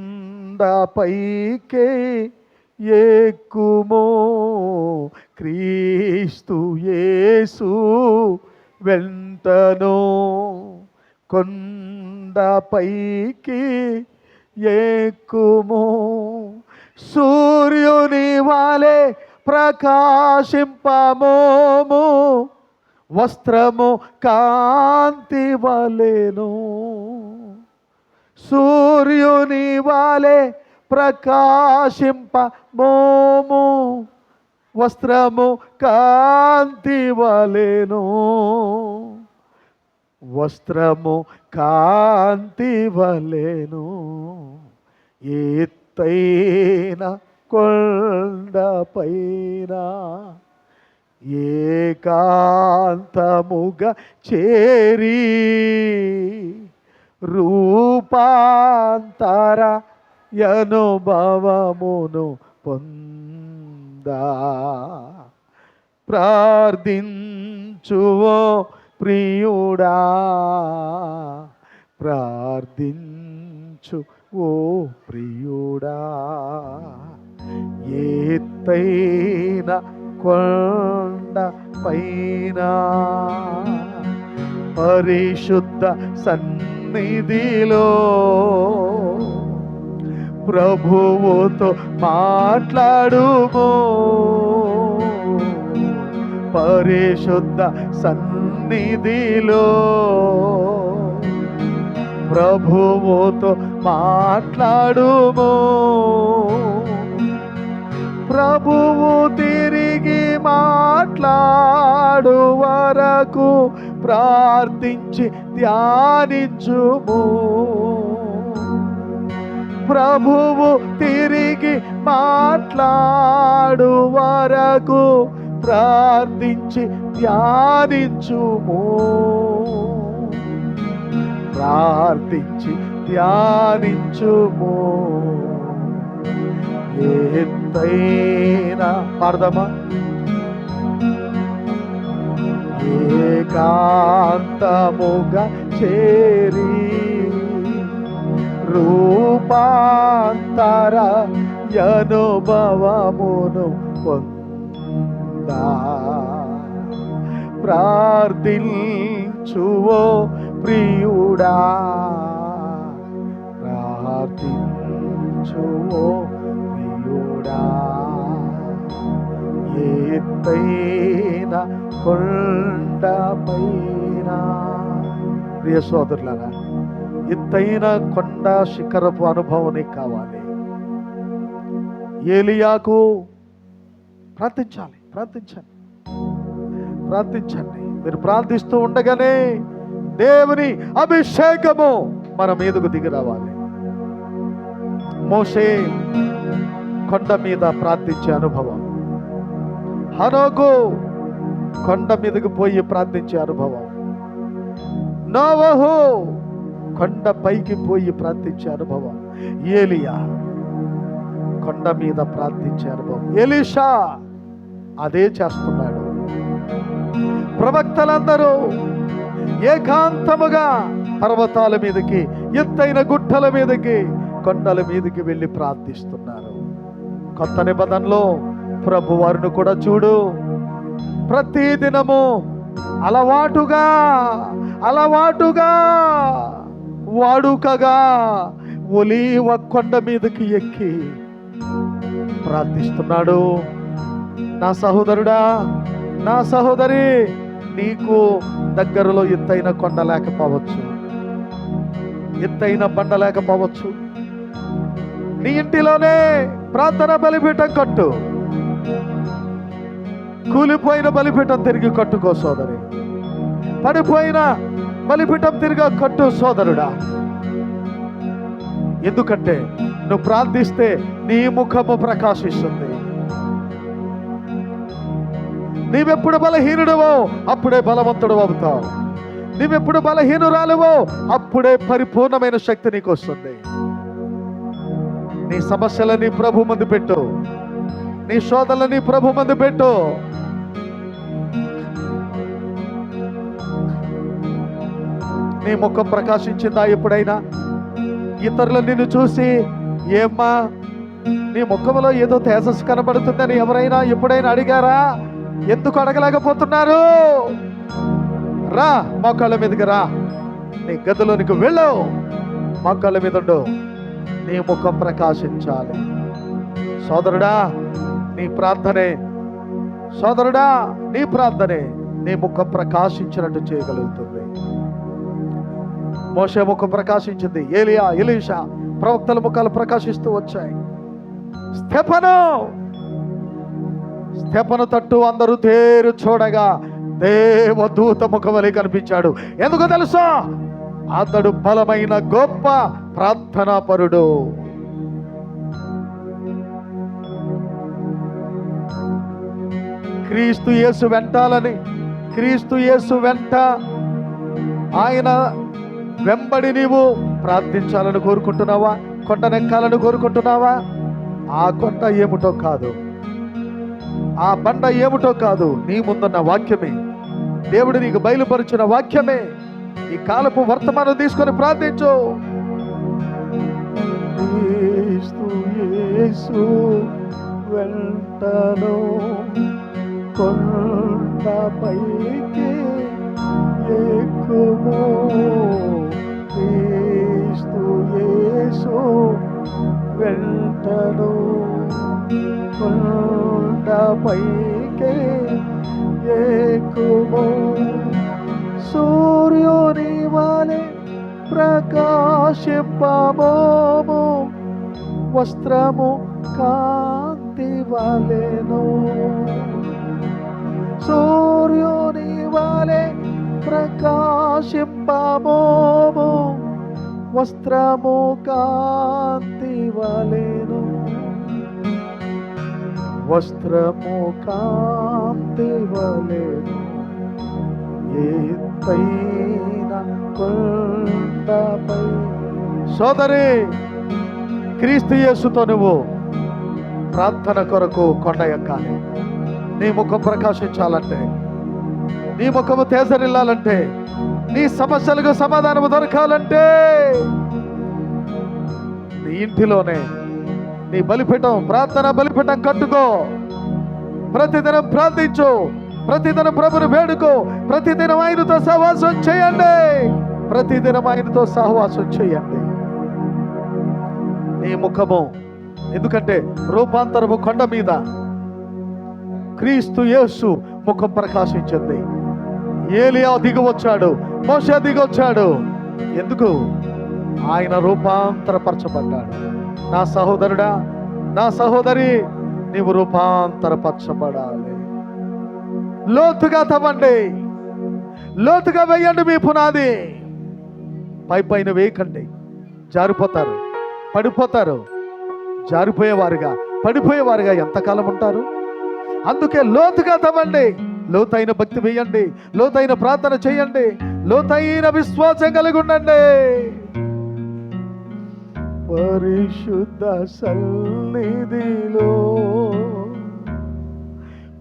ఎక్కుమో, క్రీస్తు యేసు వెంటను కొండపైకి ఎక్కుమో. సూర్యుని వాలే ప్రకాశింపమోము, వస్త్రము కాంతి వలెను. సూర్యుని వాలే ప్రకాశింపమోము, వస్త్రము కాంతి వలెను. వస్త్రము కాంతి వలెను. ఎత్తైన కొండపైన ఏకాంతముగా చేరి రూపాంతర అనుభవమును పొందా ప్రార్థించువో ప్రియుడా, ప్రార్థించు ఓ ప్రియుడా. ఎత్తైన కొండ పైన పరిశుద్ధ సన్నిధిలో ప్రభువుతో మాట్లాడుమో. పరిశుద్ధ సన్నిధిలో ప్రభువుతో మాట్లాడుము. ప్రభువు తిరిగి మాట్లాడు వరకు ప్రార్థించి ధ్యానించుము. ప్రభువు తిరిగి మాట్లాడు వరకు ప్రార్థించి ధ్యానించుము. ప్రార్థించి ధ్యానించుము. ఎత్తైన పాడదామా? ఏకాంతముగా చేరి రూపాంతర అనుభవమును పొందా ప్రార్థించువో ప్రియుడా, ప్రార్థించువో ప్రియుడా. ఎత్తైన కొండపైన, ప్రియ సోదరులారా, ఎత్తైన కొండ శిఖరపు అనుభవం నీకు కావాలి. ఏలియాకు ప్రార్థించాలి. ప్రార్థించండి. మీరు ప్రార్థిస్తూ ఉండగానే దేవుని అభిషేకము మన మీదకు దిగి రావాలి. మోషే కొండ మీద ప్రార్థించే అనుభవం, హనోకు కొండ మీదకు పోయి ప్రార్థించే అనుభవం, నోవహు కొండ పైకి పోయి ప్రార్థించే అనుభవం, ఏలియా కొండ మీద ప్రార్థించే అనుభవం, ఎలీషా అదే చేస్తున్నాడు. ప్రవక్తలందరూ ఏకాంతముగా పర్వతాల మీదకి, ఎత్తైన గుట్టల మీదకి, కొండల మీదకి వెళ్ళి ప్రార్థిస్తున్నారు. కొత్త నిబంధనలో ప్రభు వారిని కూడా చూడు, ప్రతి దినము అలవాటుగా వాడుకగా ఒలీవ కొండ మీదకి ఎక్కి ప్రార్థిస్తున్నాడు. నా సహోదరుడా, నా సహోదరి, నీకు దగ్గరలో ఎత్తైన కొండ లేకపోవచ్చు, ఎత్తైన బండ లేకపోవచ్చు. నీ ఇంటిలోనే ప్రార్థన బలిపీఠం కట్టు. కూలిపోయిన బలిపీఠం తిరిగి కట్టుకో సోదరి. పడిపోయిన బలిపీఠం తిరిగి కట్టు సోదరుడా. ఎందుకంటే నువ్వు ప్రార్థిస్తే నీ ముఖము ప్రకాశిస్తుంది. నీవెప్పుడు బలహీనుడవో అప్పుడే బలవంతుడు అవుతావు. నీవెప్పుడు బలహీనురాలువో అప్పుడే పరిపూర్ణమైన శక్తి నీకు వస్తుంది. నీ సమస్యలని ప్రభు ముందు పెట్టు, నీ శోధనలని ప్రభు ముందు పెట్టు. నీ ముఖం ప్రకాశించిందా ఎప్పుడైనా? ఇతరులు నిన్ను చూసి ఏమ్మా నీ ముఖంలో ఏదో తేజస్సు కనబడుతుందని ఎవరైనా ఎప్పుడైనా అడిగారా? ఎందుకు అడగలేకపోతున్నారు? రా, మోకాళ్ళ మీదకి రా, నీ గదిలోనికి వెళ్ళు, మోకాళ్ళ మీద ఉండు. నీ ముఖం ప్రకాశించాలి. సోదరుడా, నీ ప్రార్థనే, సోదరుడా, నీ ప్రార్థనే నీ ముఖం ప్రకాశించినట్టు చేయగలుగుతుంది. మోషే ముఖం ప్రకాశించింది, ఏలియా, ఎలీషా ప్రవక్తల ముఖాలు ప్రకాశిస్తూ వచ్చాయి. స్తెఫను తట్టు అందరూ తేరు చూడగా దేవదూత ముఖమలి కనిపించాడు. ఎందుకు తెలుసా? అతడు బలమైన గొప్ప ప్రార్థనాపరుడు. క్రీస్తు యేసు వెంటాలని, క్రీస్తు యేసు వెంట ఆయన వెంబడి నీవు ప్రార్థించాలని కోరుకుంటున్నావా? కొండనెక్కాలని కోరుకుంటున్నావా? ఆ కొండ ఏమిటో కాదు, ఆ బండ ఏమిటో కాదు, నీ ముందున్న వాక్యమే, దేవుడు నీకు బయలుపరిచిన వాక్యమే. ఈ కాలపు వర్తమానం తీసుకొని ప్రార్థించు. క్రీస్తు యేసు వెంటను కొండపైకి ఎక్కుము. క్రీస్తు యేసు వెంటను కొండపైకి ఎక్కుము. సూర్యుని వలె ప్రకాశింపబోము వస్త్రము కాంతి వలెను. సూర్యుని వలె ప్రకాశింపబోము వస్త్రము కాంతి వలెను. వస్త్రము కాంతి వలెను. ఎత్తైన కొండపై. సోదరి, క్రీస్తు యేసుతో నువ్వు ప్రార్థన కొరకు కొండ ఎక్కాలి. నీ ముఖం ప్రకాశించాలంటే, నీ ముఖము తేజరిల్లాలంటే, నీ సమస్యలకు సమాధానము దొరకాలంటే నీ ఇంటిలోనే నీ బలిపీఠం, ప్రార్థన బలిపీఠం కట్టుకో. ప్రతిదినం ప్రార్థించు, ప్రతిదినం ప్రభుని వేడుకో, ప్రతిదినం ఆయనతో సహవాసం చేయండి, ప్రతిదినం ఆయనతో సహవాసం చేయండి. నీ ముఖము, ఎందుకంటే రూపాంతరము కొండ మీద క్రీస్తు యేసు ముఖం ప్రకాశించింది. ఏలియా దిగవచ్చాడు, మోషే దిగొచ్చాడు. ఎందుకు? ఆయన రూపాంతరపరచబడ్డాడు. నా సహోదరుడా, నా సహోదరి, నీవు రూపాంతరపరచబడాలి. లోతుగా తవ్వండి, లోతుగా వేయండి మీ పునాది. పైన వేయకండి, జారిపోతారు, పడిపోతారు. జారిపోయేవారుగా, పడిపోయేవారుగా ఎంతకాలం ఉంటారు? అందుకే లోతుగా తవ్వండి, లోతైన భక్తి వేయండి, లోతైన ప్రార్థన చేయండి, లోతైన విశ్వాసం కలిగి ఉండండి. పరిశుద్ధ సన్నిధిలో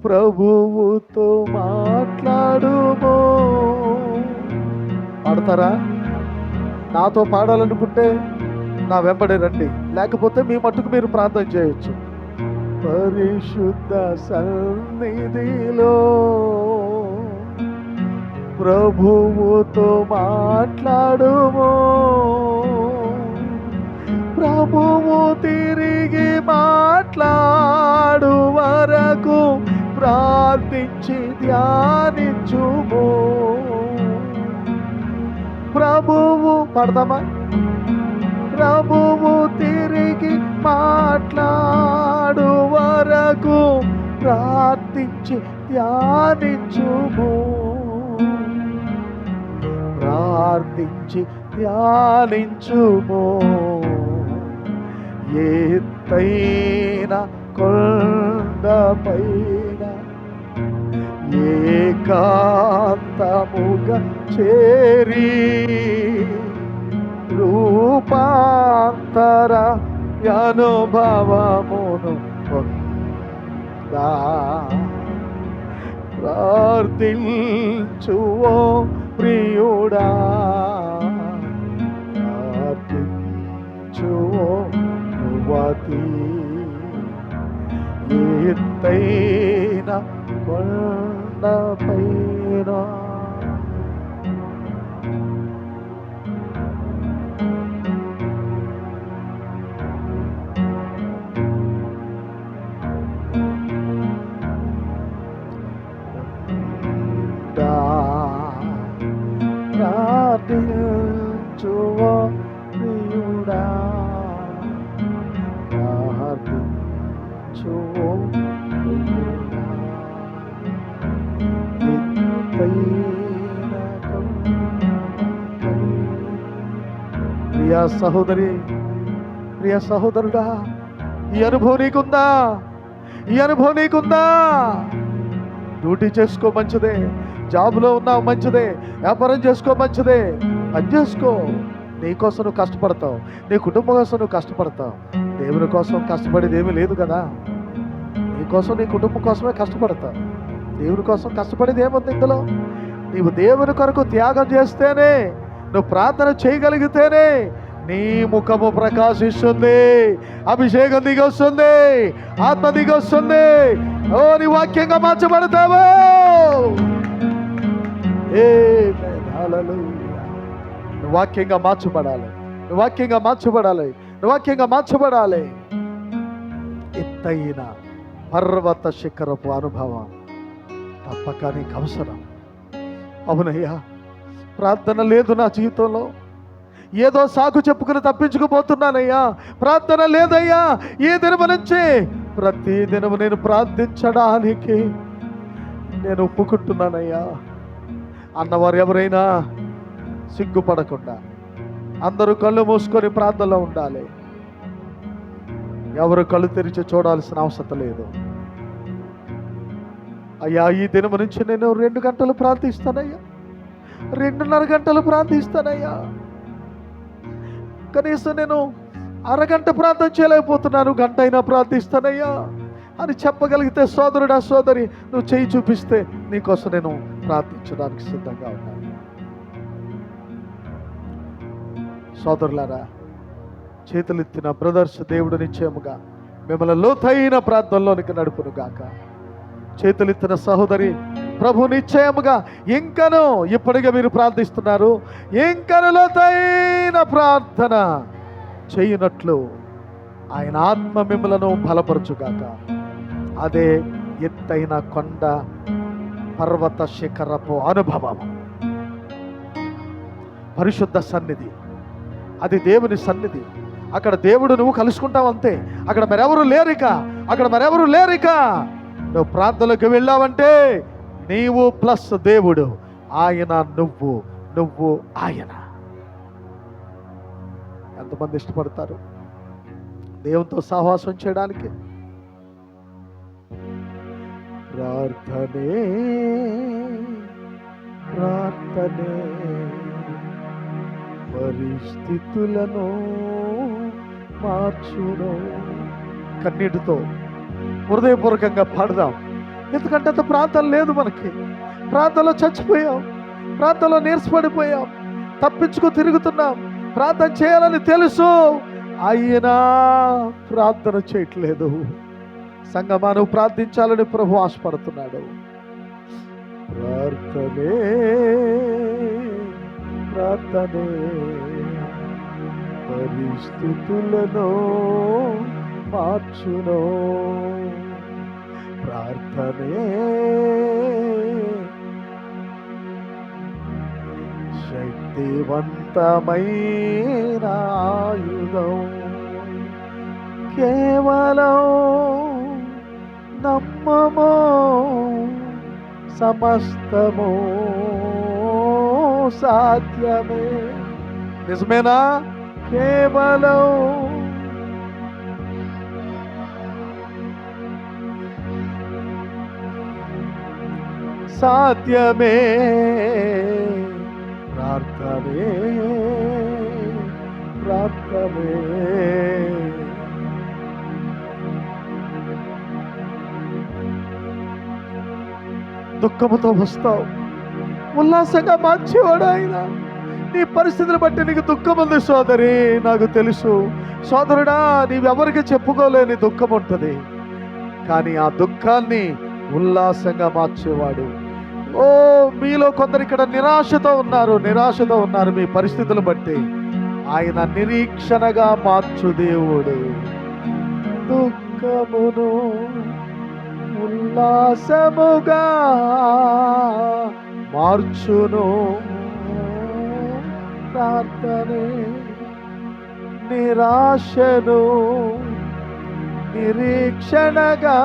ప్రభువుతో మాట్లాడుమో. పాడతారా? నాతో పాడాలనుకుంటే నా వెంబడి రండి, లేకపోతే మీ మట్టుకు మీరు ప్రార్థన చేయొచ్చు. పరిశుద్ధ సన్నిధిలో ప్రభువుతో మాట్లాడుమో. ప్రభువు తిరిగి మాట్లాడు వరకు ప్రార్థించి ధ్యానించుము. ప్రభువు, పడదామా? ప్రభువు తిరిగి మాట్లాడు వరకు ప్రార్థించి ధ్యానించుము. ప్రార్థించి ధ్యానించుము. ఎత్తైన కొండపైన ఏకాంతముగా చేరి రూపాంతర అనుభవమును పొందా. ప్రార్థించువో ప్రియుడా, ప్రార్థించువో యువతి. ఎత్తైన కొండపైన ప్రార్థించువో ప్రియుడా, ప్రార్థించువో ప్రియుడా. ప్రియ సహోదరి, ప్రియ సహోదరుడా, ఈ అనుభవం నీకుందా? ఈ అనుభవం నీకుందా? డ్యూటీ చేసుకో, మంచిదే. జాబ్లో ఉన్నావు, మంచిదే. వ్యాపారం చేసుకో, మంచిదే. పని చేసుకో. నీ కోసం నువ్వు కష్టపడతావు, నీ కుటుంబం కోసం నువ్వు కష్టపడతావు. దేవుని కోసం కష్టపడేది ఏమీ లేదు కదా. నీ కోసం, నీ కుటుంబం కోసమే కష్టపడతావు. దేవుని కోసం కష్టపడేది ఏముంది ఇందులో? నీవు దేవుని కొరకు త్యాగం చేస్తేనే, నువ్వు ప్రార్థన చేయగలిగితేనే నీ ముఖము ప్రకాశిస్తుంది, అభిషేకం దిగొస్తుంది, ఆత్మ దిగొస్తుంది. ఓ, నీ వాక్యంగా మార్చబడతావు. నువ్వు వాక్యంగా మార్చబడాలి, నువ్వు వాక్యంగా మార్చబడాలి, నువ్వు వాక్యంగా మార్చబడాలి. ఎత్తైన పర్వత శిఖరపు అనుభవం తప్పక నీకు అవసరం. అవునయ్యా, ప్రార్థన లేదు నా జీవితంలో, ఏదో సాకు చెప్పుకుని తప్పించుకుపోతున్నానయ్యా, ప్రార్థన లేదయ్యా. ఈ దినము నుంచి ప్రతి దినము నేను ప్రార్థించడానికి నేను ఒప్పుకుంటున్నానయ్యా అన్నవారు ఎవరైనా సిగ్గుపడకుండా అందరూ కళ్ళు మూసుకొని ప్రార్థనలో ఉండాలి. ఎవరు కళ్ళు తెరిచి చూడాల్సిన అవసరం లేదు. అయ్యా, ఈ దినము నుంచి నేను 2 గంటలు ప్రార్థిస్తానయ్యా, 2.5 గంటలు ప్రార్థిస్తానయ్యా, కనీసం నేను అరగంట ప్రార్థన చేయలేకపోతున్నాను, గంట అయినా ప్రార్థిస్తానయ్యా అని చెప్పగలిగితే, సోదరుడా సోదరి, నువ్వు చేయి చూపిస్తే నీకోసం నేను ప్రార్థించడానికి సిద్ధంగా ఉన్నాను. సోదరులారా, చేతులెత్తిన బ్రదర్స్, దేవుడు నిశ్చయముగా మిమ్మల్ని లోతైన ప్రార్థనలోనికి నడుపును గాక. చేతులెత్తిన సహోదరి, ప్రభు నిశ్చయముగా ఇంకను ఇప్పటిగా మీరు ప్రార్థిస్తున్నారు, ఇంకను లోతైన ప్రార్థన చేయనట్లు ఆయన ఆత్మ మిమ్మలను బలపరచుగాక. అదే ఎత్తైన కొండ పర్వత శిఖరపు అనుభవం, పరిశుద్ధ సన్నిధి, అది దేవుని సన్నిధి. అక్కడ దేవుడు నువ్వు కలుసుకుంటావు అంతే. అక్కడ మరెవరు లేరిక నువ్వు ప్రార్థనలోకి వెళ్ళావంటే నీవు ప్లస్ దేవుడు, ఆయన నువ్వు ఆయన. ఎంతమంది ఇష్టపడతారు దేవునితో సహవాసం చేయడానికి? ప్రార్థనే పరిస్థితులను మార్చును. కన్నీటితో హృదయపూర్వకంగా పాడదాం. ఎందుకంటే అంత ప్రార్థన లేదు మనకి. ప్రార్థనలో చచ్చిపోయాం, ప్రార్థనలో నీరసపడిపోయాం, తప్పించుకు తిరుగుతున్నాం. ప్రార్థన చేయాలని తెలుసు, అయినా ప్రార్థన చేయట్లేదు. సంగమా, నువ్వు ప్రార్థించాలని ప్రభు ఆశపడుతున్నాడు. ప్రార్థనే పరిస్థితులను మార్చును. ప్రార్థనే శక్తివంతమైన ఆయుధం. కేవలం నమ్మము, సమస్తము సాధ్యమే. నిజమేనా? కేవలం సాధ్యమే. ప్రార్థనే దుఃఖముతో వస్తావు, ఉల్లాసంగా మార్చేవాడు ఆయన. నీ పరిస్థితులు బట్టి నీకు దుఃఖం ఉంది సోదరి, నాకు తెలుసు. సోదరుడా, నీవెవరికి చెప్పుకోలేని దుఃఖం ఉంటుంది, కానీ ఆ దుఃఖాన్ని ఉల్లాసంగా మార్చేవాడు. ఓ, మీలో కొందరు ఇక్కడ నిరాశతో ఉన్నారు మీ పరిస్థితులు బట్టి. ఆయన నిరీక్షణగా మార్చు దేవుడు. దుఃఖమును ఉల్లాసముగా మార్చును. ప్రార్థనే నిరాశను నిరీక్షణగా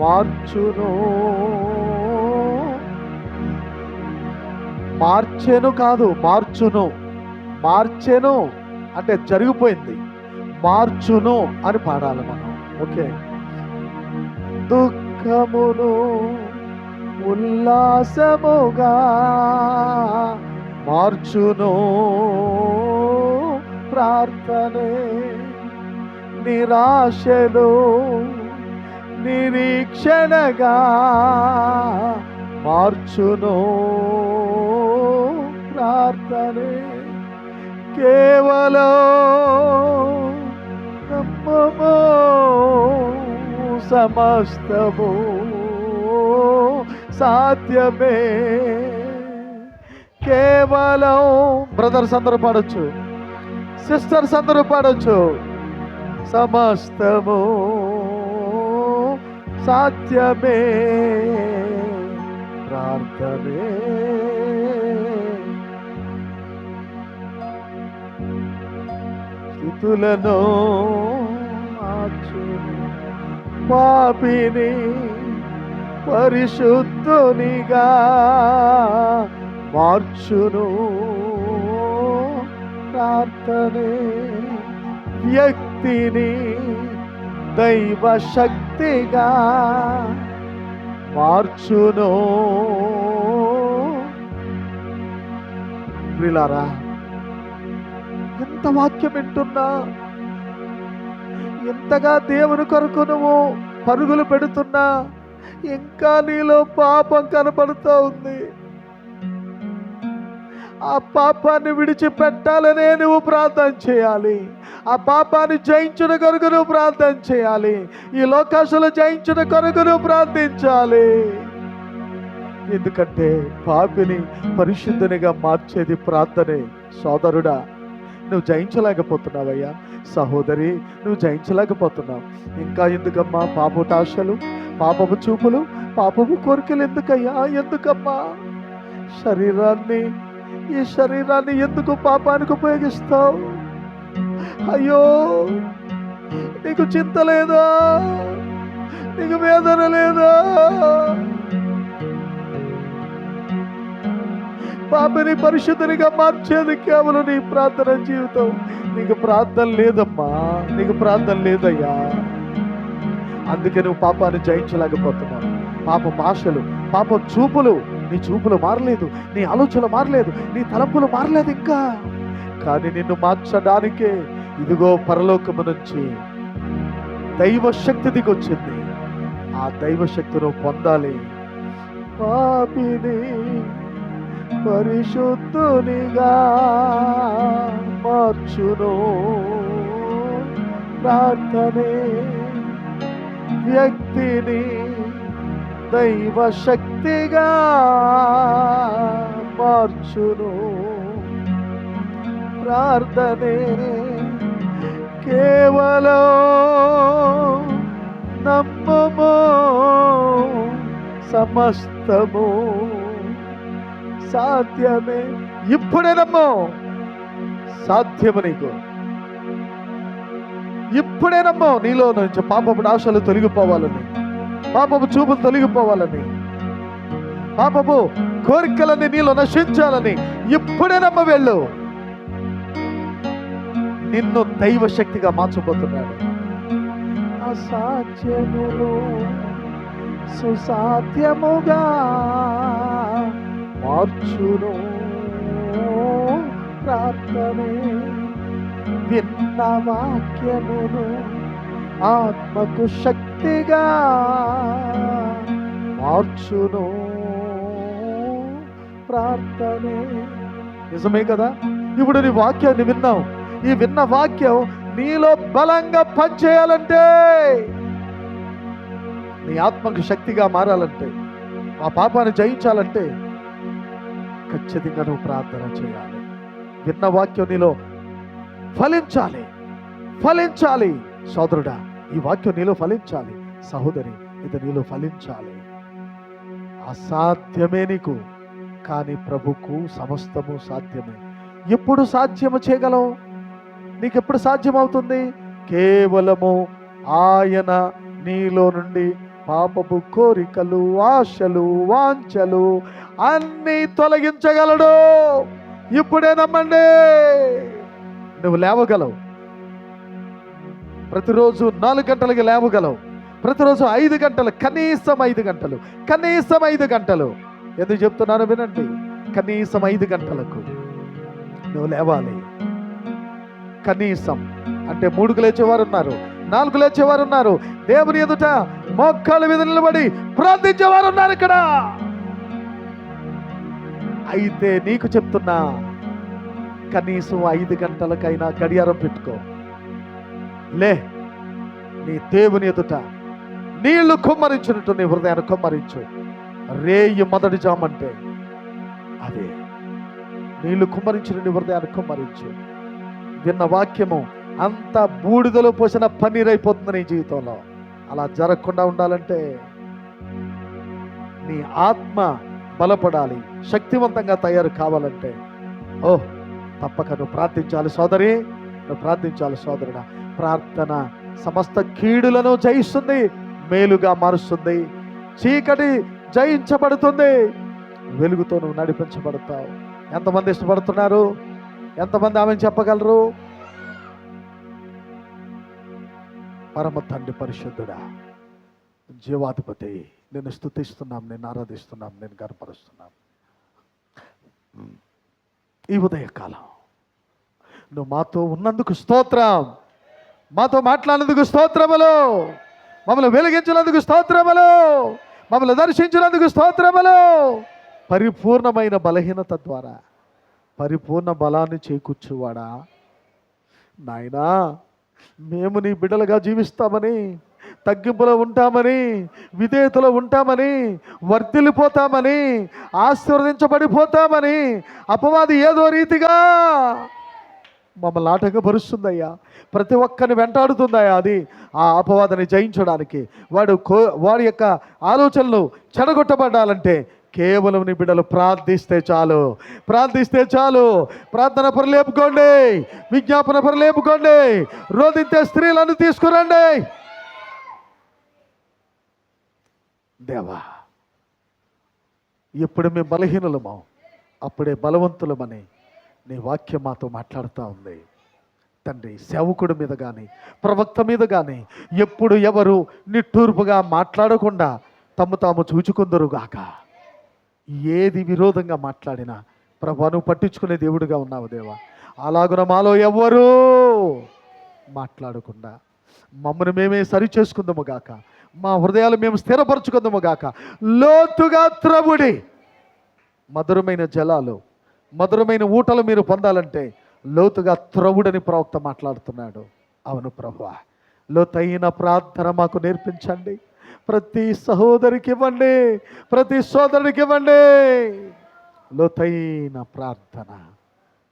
మార్చును. మార్చెను కాదు, మార్చును. మార్చెను అంటే జరిగిపోయింది, మార్చును అని పాడాలి మనం. ఓకే. దుఃఖమును ఉల్లాసముగా మార్చును. ప్రార్థనే నిరాశను నిరీక్షణగా మార్చును. ప్రార్థనే కేవలం నమ్మము, సమస్తము సాధ్యమే. కేవలం బ్రదర్స్ అందరూ పాడొచ్చు, సిస్టర్స్ అందరూ పాడొచ్చు. సమస్తము సాధ్యమే. ప్రార్థనే స్థితులను మార్చును, పాపిని పరిశుద్ధునిగా మార్చును. ప్రార్థనే వ్యక్తిని దైవ శక్తిగా మార్చును. ప్రియులారా, ఎంత వాక్యం వింటున్నా, ఎంతగా దేవుని కొరకు నువ్వు పరుగులు పెడుతున్నా, ఇంకా నీలో పాపం కనపడుతూ ఉంది. ఆ పాపాన్ని విడిచిపెట్టాలనే నువ్వు ప్రార్థన చేయాలి. ఆ పాపాన్ని జయించిన కొరకు నువ్వు ప్రార్థన చేయాలి. ఈ లోకాశలు జయించిన కొరకు నువ్వు ప్రార్థించాలి. ఎందుకంటే పాపిని పరిశుద్ధునిగా మార్చేది ప్రార్థనే. సోదరుడా, నువ్వు జయించలేకపోతున్నావయ్యా. సహోదరి, నువ్వు జయించలేకపోతున్నావు. ఇంకా ఎందుకమ్మా పాపటాశలు, పాపపు చూపులు, పాపపు కోరికలు ఎందుకయ్యా? ఎందుకమ్మా ఈ శరీరాన్ని ఎందుకు పాపానికి ఉపయోగిస్తావు? అయ్యో, నీకు చింత లేదా? నీకు వేదన లేదా? పాపిని పరిశుద్ధునిగా మార్చేది కేవలం నీ ప్రార్థన జీవితం. నీకు ప్రార్థన లేదమ్మా, నీకు ప్రార్థన లేదయ్యా. అందుకే నువ్వు పాపాన్ని జయించలేకపోతున్నావు. పాప భాషలు, పాప చూపులు, నీ చూపులు మారలేదు, నీ ఆలోచనలు మారలేదు, నీ తలంపులు మారలేదు ఇంకా. కానీ నిన్ను మార్చడానికే ఇదిగో పరలోకము నుంచి దైవ శక్తి దిగొచ్చింది. ఆ దైవ శక్తిని పొందాలి. పాపిని పరిశుద్ధునిగా మార్చును. ప్రార్థనే వ్యక్తిని దైవ శక్తిగా మార్చును. ప్రార్థనే కేవలం నమ్మము, సమస్తము సాధ్యమే. ఇప్పుడే నమ్మో, సాధ్యము నీకు. ఇప్పుడే నమ్మో, నీలో నుంచి పాపపు ఆశలు తొలగిపోవాలని, పాపపు చూపులు తొలగిపోవాలని, పాపపు కోరికలన్నీ నీలో నశించాలని ఇప్పుడే నమ్మ. వెళ్ళు, నిన్ను దైవ శక్తిగా మార్చబోతున్నాడు. అసాధ్యములు సుసాధ్యముగా మార్చును. ప్రార్థనే విన్న వాక్యమును ఆత్మకు శక్తిగా మార్చును. ప్రార్థనే నిజమే కదా. ఇప్పుడు నీ వాక్యాన్ని విన్నావు. ఈ విన్న వాక్యం నీలో బలంగా పనిచేయాలంటే, నీ ఆత్మకు శక్తిగా మారాలంటే, ఆ పాపాన్ని జయించాలంటే ఖచ్చితంగా నువ్వు ప్రార్థన చేయాలి. విన్న వాక్యం నీలో ఫలించాలి, ఫలించాలి. సోదరుడా, ఈ వాక్యం నీలో ఫలించాలి. సహోదరి, ఇది నీలో ఫలించాలి. అసాధ్యమే నీకు, కానీ ప్రభుకు సమస్తము సాధ్యమే. ఎప్పుడు సాధ్యము చేయగలవు? నీకెప్పుడు సాధ్యమవుతుంది? కేవలము ఆయన నీలో నుండి పాపపు కోరికలు, ఆశలు, వాంఛలు అన్నీ తొలగించగలడు. ఇప్పుడే నమ్మండి. నువ్వు లేవగలవు. ప్రతిరోజు 4 గంటలకి లేవగలవు. ప్రతిరోజు 5 గంటలు, కనీసం 5 గంటలు, కనీసం 5 గంటలు. ఎందుకు చెప్తున్నాను వినండి. కనీసం 5 గంటలకు నువ్వు లేవాలి. కనీసం అంటే 3కు లేచేవారు ఉన్నారు, 4కు లేచేవారు ఉన్నారు, దేవుని ఎదుట మోకాళ్ళ మీద నిలబడి ప్రార్థించేవారు ఉన్నారు ఇక్కడ. అయితే నీకు చెప్తున్నా, కనీసం 5 గంటలకైనా గడియారం పెట్టుకో. లే, నీ దేవుని ఎదుట నీళ్లు కుమ్మరించినట్టు నీ హృదయాన్ని కుమ్మరించు. రేయి మొదటి జామంటే అదే. నీళ్లు కుమ్మరించిన నీ హృదయాన్ని కుమ్మరించు. విన్న వాక్యము అంత బూడిదలో పోసిన పన్నీర్ అయిపోతుంది నీ జీవితంలో. అలా జరగకుండా ఉండాలంటే నీ ఆత్మ బలపడాలి, శక్తివంతంగా తయారు కావాలంటే తప్పక నువ్వు ప్రార్థించాలి. సోదరి, నువ్వు ప్రార్థించాలి సోదరుడా. ప్రార్థన సమస్త కీడులను జయిస్తుంది, మేలుగా మారుస్తుంది. చీకటి జయించబడుతుంది, వెలుగుతో నువ్వు నడిపించబడతావు. ఎంతమంది ఇష్టపడుతున్నారు? ఎంతమంది ఆమె చెప్పగలరు? పరమ తండ్రి, పరిశుద్ధుడా, జీవాధిపతి, నేను స్తుతిస్తున్నాం, నేను ఆరాధిస్తున్నాం, నేను గర్వపరుస్తున్నాం. ఈ ఉదయకాలం నువ్వు మాతో ఉన్నందుకు స్తోత్రం, మాతో మాట్లాడినందుకు స్తోత్రములు, మమ్మల్ని వెలిగించినందుకు స్తోత్రములు, మమ్మల్ని దర్శించినందుకు స్తోత్రములు. పరిపూర్ణమైన బలహీనత ద్వారా పరిపూర్ణ బలాన్ని చేకూర్చువాడా నాయనా, మేము నీ బిడ్డలుగా జీవిస్తామని, తగ్గింపులో ఉంటామని, విధేయతలో ఉంటామని, వర్ధిల్లిపోతామని, ఆశీర్వదించబడిపోతామని అపవాది ఏదో రీతిగా మమ్మల్ని ఆటంకపరుస్తుందయ్యా. ప్రతి ఒక్కరిని వెంటాడుతుందయ్యా. అది ఆ అపవాదిని జయించడానికి వాడి యొక్క ఆలోచనలు చెడగొట్టబడాలంటే కేవలం నీ బిడ్డలు ప్రార్థిస్తే చాలు, ప్రార్థిస్తే చాలు. ప్రార్థన పరలేపుకోండి, విజ్ఞాపన పరలేపుకోండి, రోధించే స్త్రీలను తీసుకురండి. దేవా, ఎప్పుడు మేము బలహీనులమో అప్పుడే బలవంతులమని నీ వాక్యం మాతో మాట్లాడుతూ ఉంది తండ్రి. సేవకుడి మీద కానీ ప్రవక్త మీద కానీ ఎప్పుడు ఎవరు నిట్టూర్పుగా మాట్లాడకుండా తమ్ము తాము చూచుకుందరుగాక. ఏది విరోధంగా మాట్లాడినా ప్రభా, నువ్వు పట్టించుకునే దేవుడిగా ఉన్నావు దేవా. అలాగున మాలో ఎవ్వరూ మాట్లాడకుండా మమ్మల్ని మేమే సరి చేసుకుందాము గాక, మా హృదయాలు మేము స్థిరపరచుకుందాము గాక. లోతుగా త్రవుడి మధురమైన జలాలు, మధురమైన ఊటలు మీరు పొందాలంటే లోతుగా త్రవుడని ప్రవక్త మాట్లాడుతున్నాడు. అవును ప్రభువా, లోతైన ప్రార్థన మాకు నేర్పించండి. ప్రతి సహోదరికి ఇవ్వండి, ప్రతి సోదరుడికి ఇవ్వండి. లోతైన ప్రార్థన,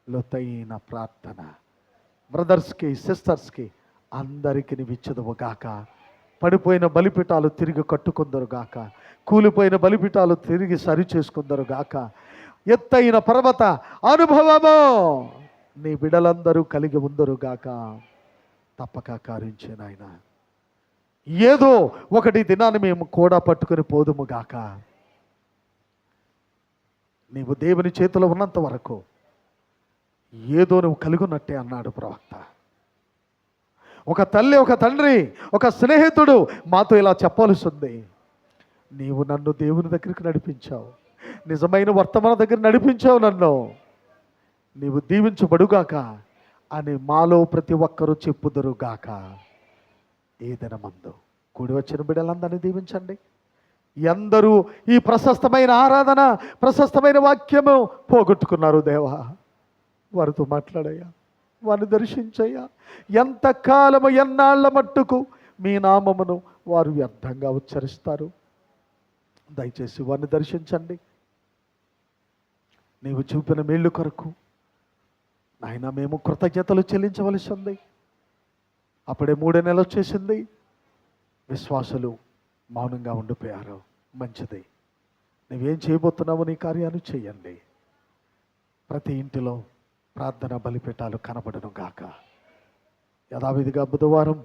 లోతైన ప్రార్థన బ్రదర్స్కి, సిస్టర్స్కి అందరికీ ఇచ్చదువు గాక. పడిపోయిన బలిపీఠాలు తిరిగి కట్టుకుందరు గాక, కూలిపోయిన బలిపీఠాలు తిరిగి సరి చేసుకుందరు గాక. ఎత్తైన పర్వత అనుభవము నీ బిడలందరూ కలిగి ఉందరు గాక. తప్పక కార్యించే నాయన. ఏదో ఒకటి దినాన్ని మేము కూడా పట్టుకుని పోదుము గాక. నీవు దేవుని చేతిలో ఉన్నంత వరకు ఏదో నువ్వు కలుగున్నట్టే అన్నాడు ప్రవక్త. ఒక తల్లి, ఒక తండ్రి, ఒక స్నేహితుడు మాతో ఇలా చెప్పాల్సి ఉంది. నీవు నన్ను దేవుని దగ్గరికి నడిపించావు, నిజమైన వర్తమాన దగ్గర నడిపించావు నన్ను, నీవు దీవించబడుగాక అని మాలో ప్రతి ఒక్కరూ చెప్పుదురుగాక. ఈ దినమందు కూడి వచ్చిన బిడ్డలందరినీ దీవించండి. ఎందరూ ఈ ప్రశస్తమైన ఆరాధన, ప్రశస్తమైన వాక్యము పోగొట్టుకున్నారు దేవా. వారితో మాట్లాడయ్యా, వారిని దర్శించయ్యా. ఎంతకాలము, ఎన్నాళ్ల మట్టుకు మీ నామమును వారు వ్యర్థంగా ఉచ్చరిస్తారు? దయచేసి వారిని దర్శించండి. నీవు చూపిన మేళ్ళు కొరకు నాయన మేము కృతజ్ఞతలు చెల్లించవలసి ఉంది. అప్పుడే 3 నెలలు వచ్చేసింది, విశ్వాసులు మౌనంగా ఉండిపోయారు. మంచిది, నువ్వేం చేయబోతున్నావో నీ కార్యాన్ని చేయండి. ప్రతి ఇంటిలో ప్రార్థన బలిపీఠాలు కనబడను గాక. యథావిధిగా బుధవారం,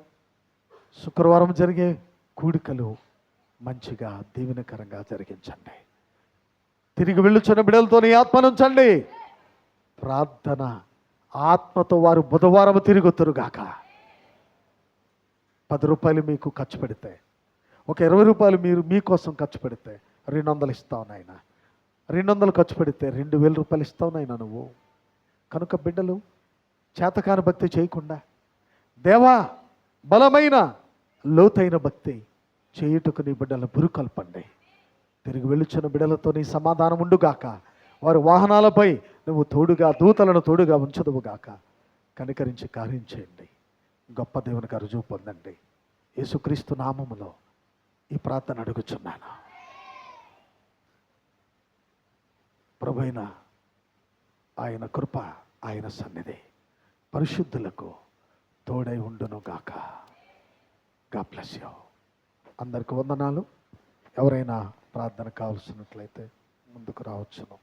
శుక్రవారం జరిగే కూడికలు మంచిగా దీవెనకరంగా జరిగించండి. తిరిగి వెళ్ళుచున్న బిడ్డలతో నీ ఆత్మనుంచండి. ప్రార్థన ఆత్మతో వారు బుధవారం తిరుగుతురుగాక. 10 రూపాయలు మీకు ఖర్చు పెడితే, ఒక 20 రూపాయలు మీరు మీకోసం ఖర్చు పెడితే 200 ఇస్తావు నాయన. 200 ఖర్చు పెడితే 2000 రూపాయలు ఇస్తావు నాయన నువ్వు. కనుక బిడ్డలు చేతకాని భక్తి చేయకుండా దేవా బలమైన లోతైన భక్తి చేయుటకు నీ బిడ్డల బురుకల్పండి. తిరిగి వెళ్ళుచున్న బిడ్డలతో నీ సమాధానం ఉండుగాక. వారి వాహనాలపై నువ్వు తోడుగా, దూతలను తోడుగా ఉంచదువుగాక. కనికరించి కార్యం చేయండి. గొప్ప దేవునికి రుజువు పొందండి. యేసుక్రీస్తు నామములో ఈ ప్రార్థన అడుగుచున్నాను. ప్రభువైన ఆయన కృప, ఆయన సన్నిధి పరిశుద్ధులకు తోడై ఉండును గాక. God bless you. అందరికి వందనాలు. ఎవరైనా ప్రార్థన కావాల్సినట్లయితే ముందుకు రావచ్చును.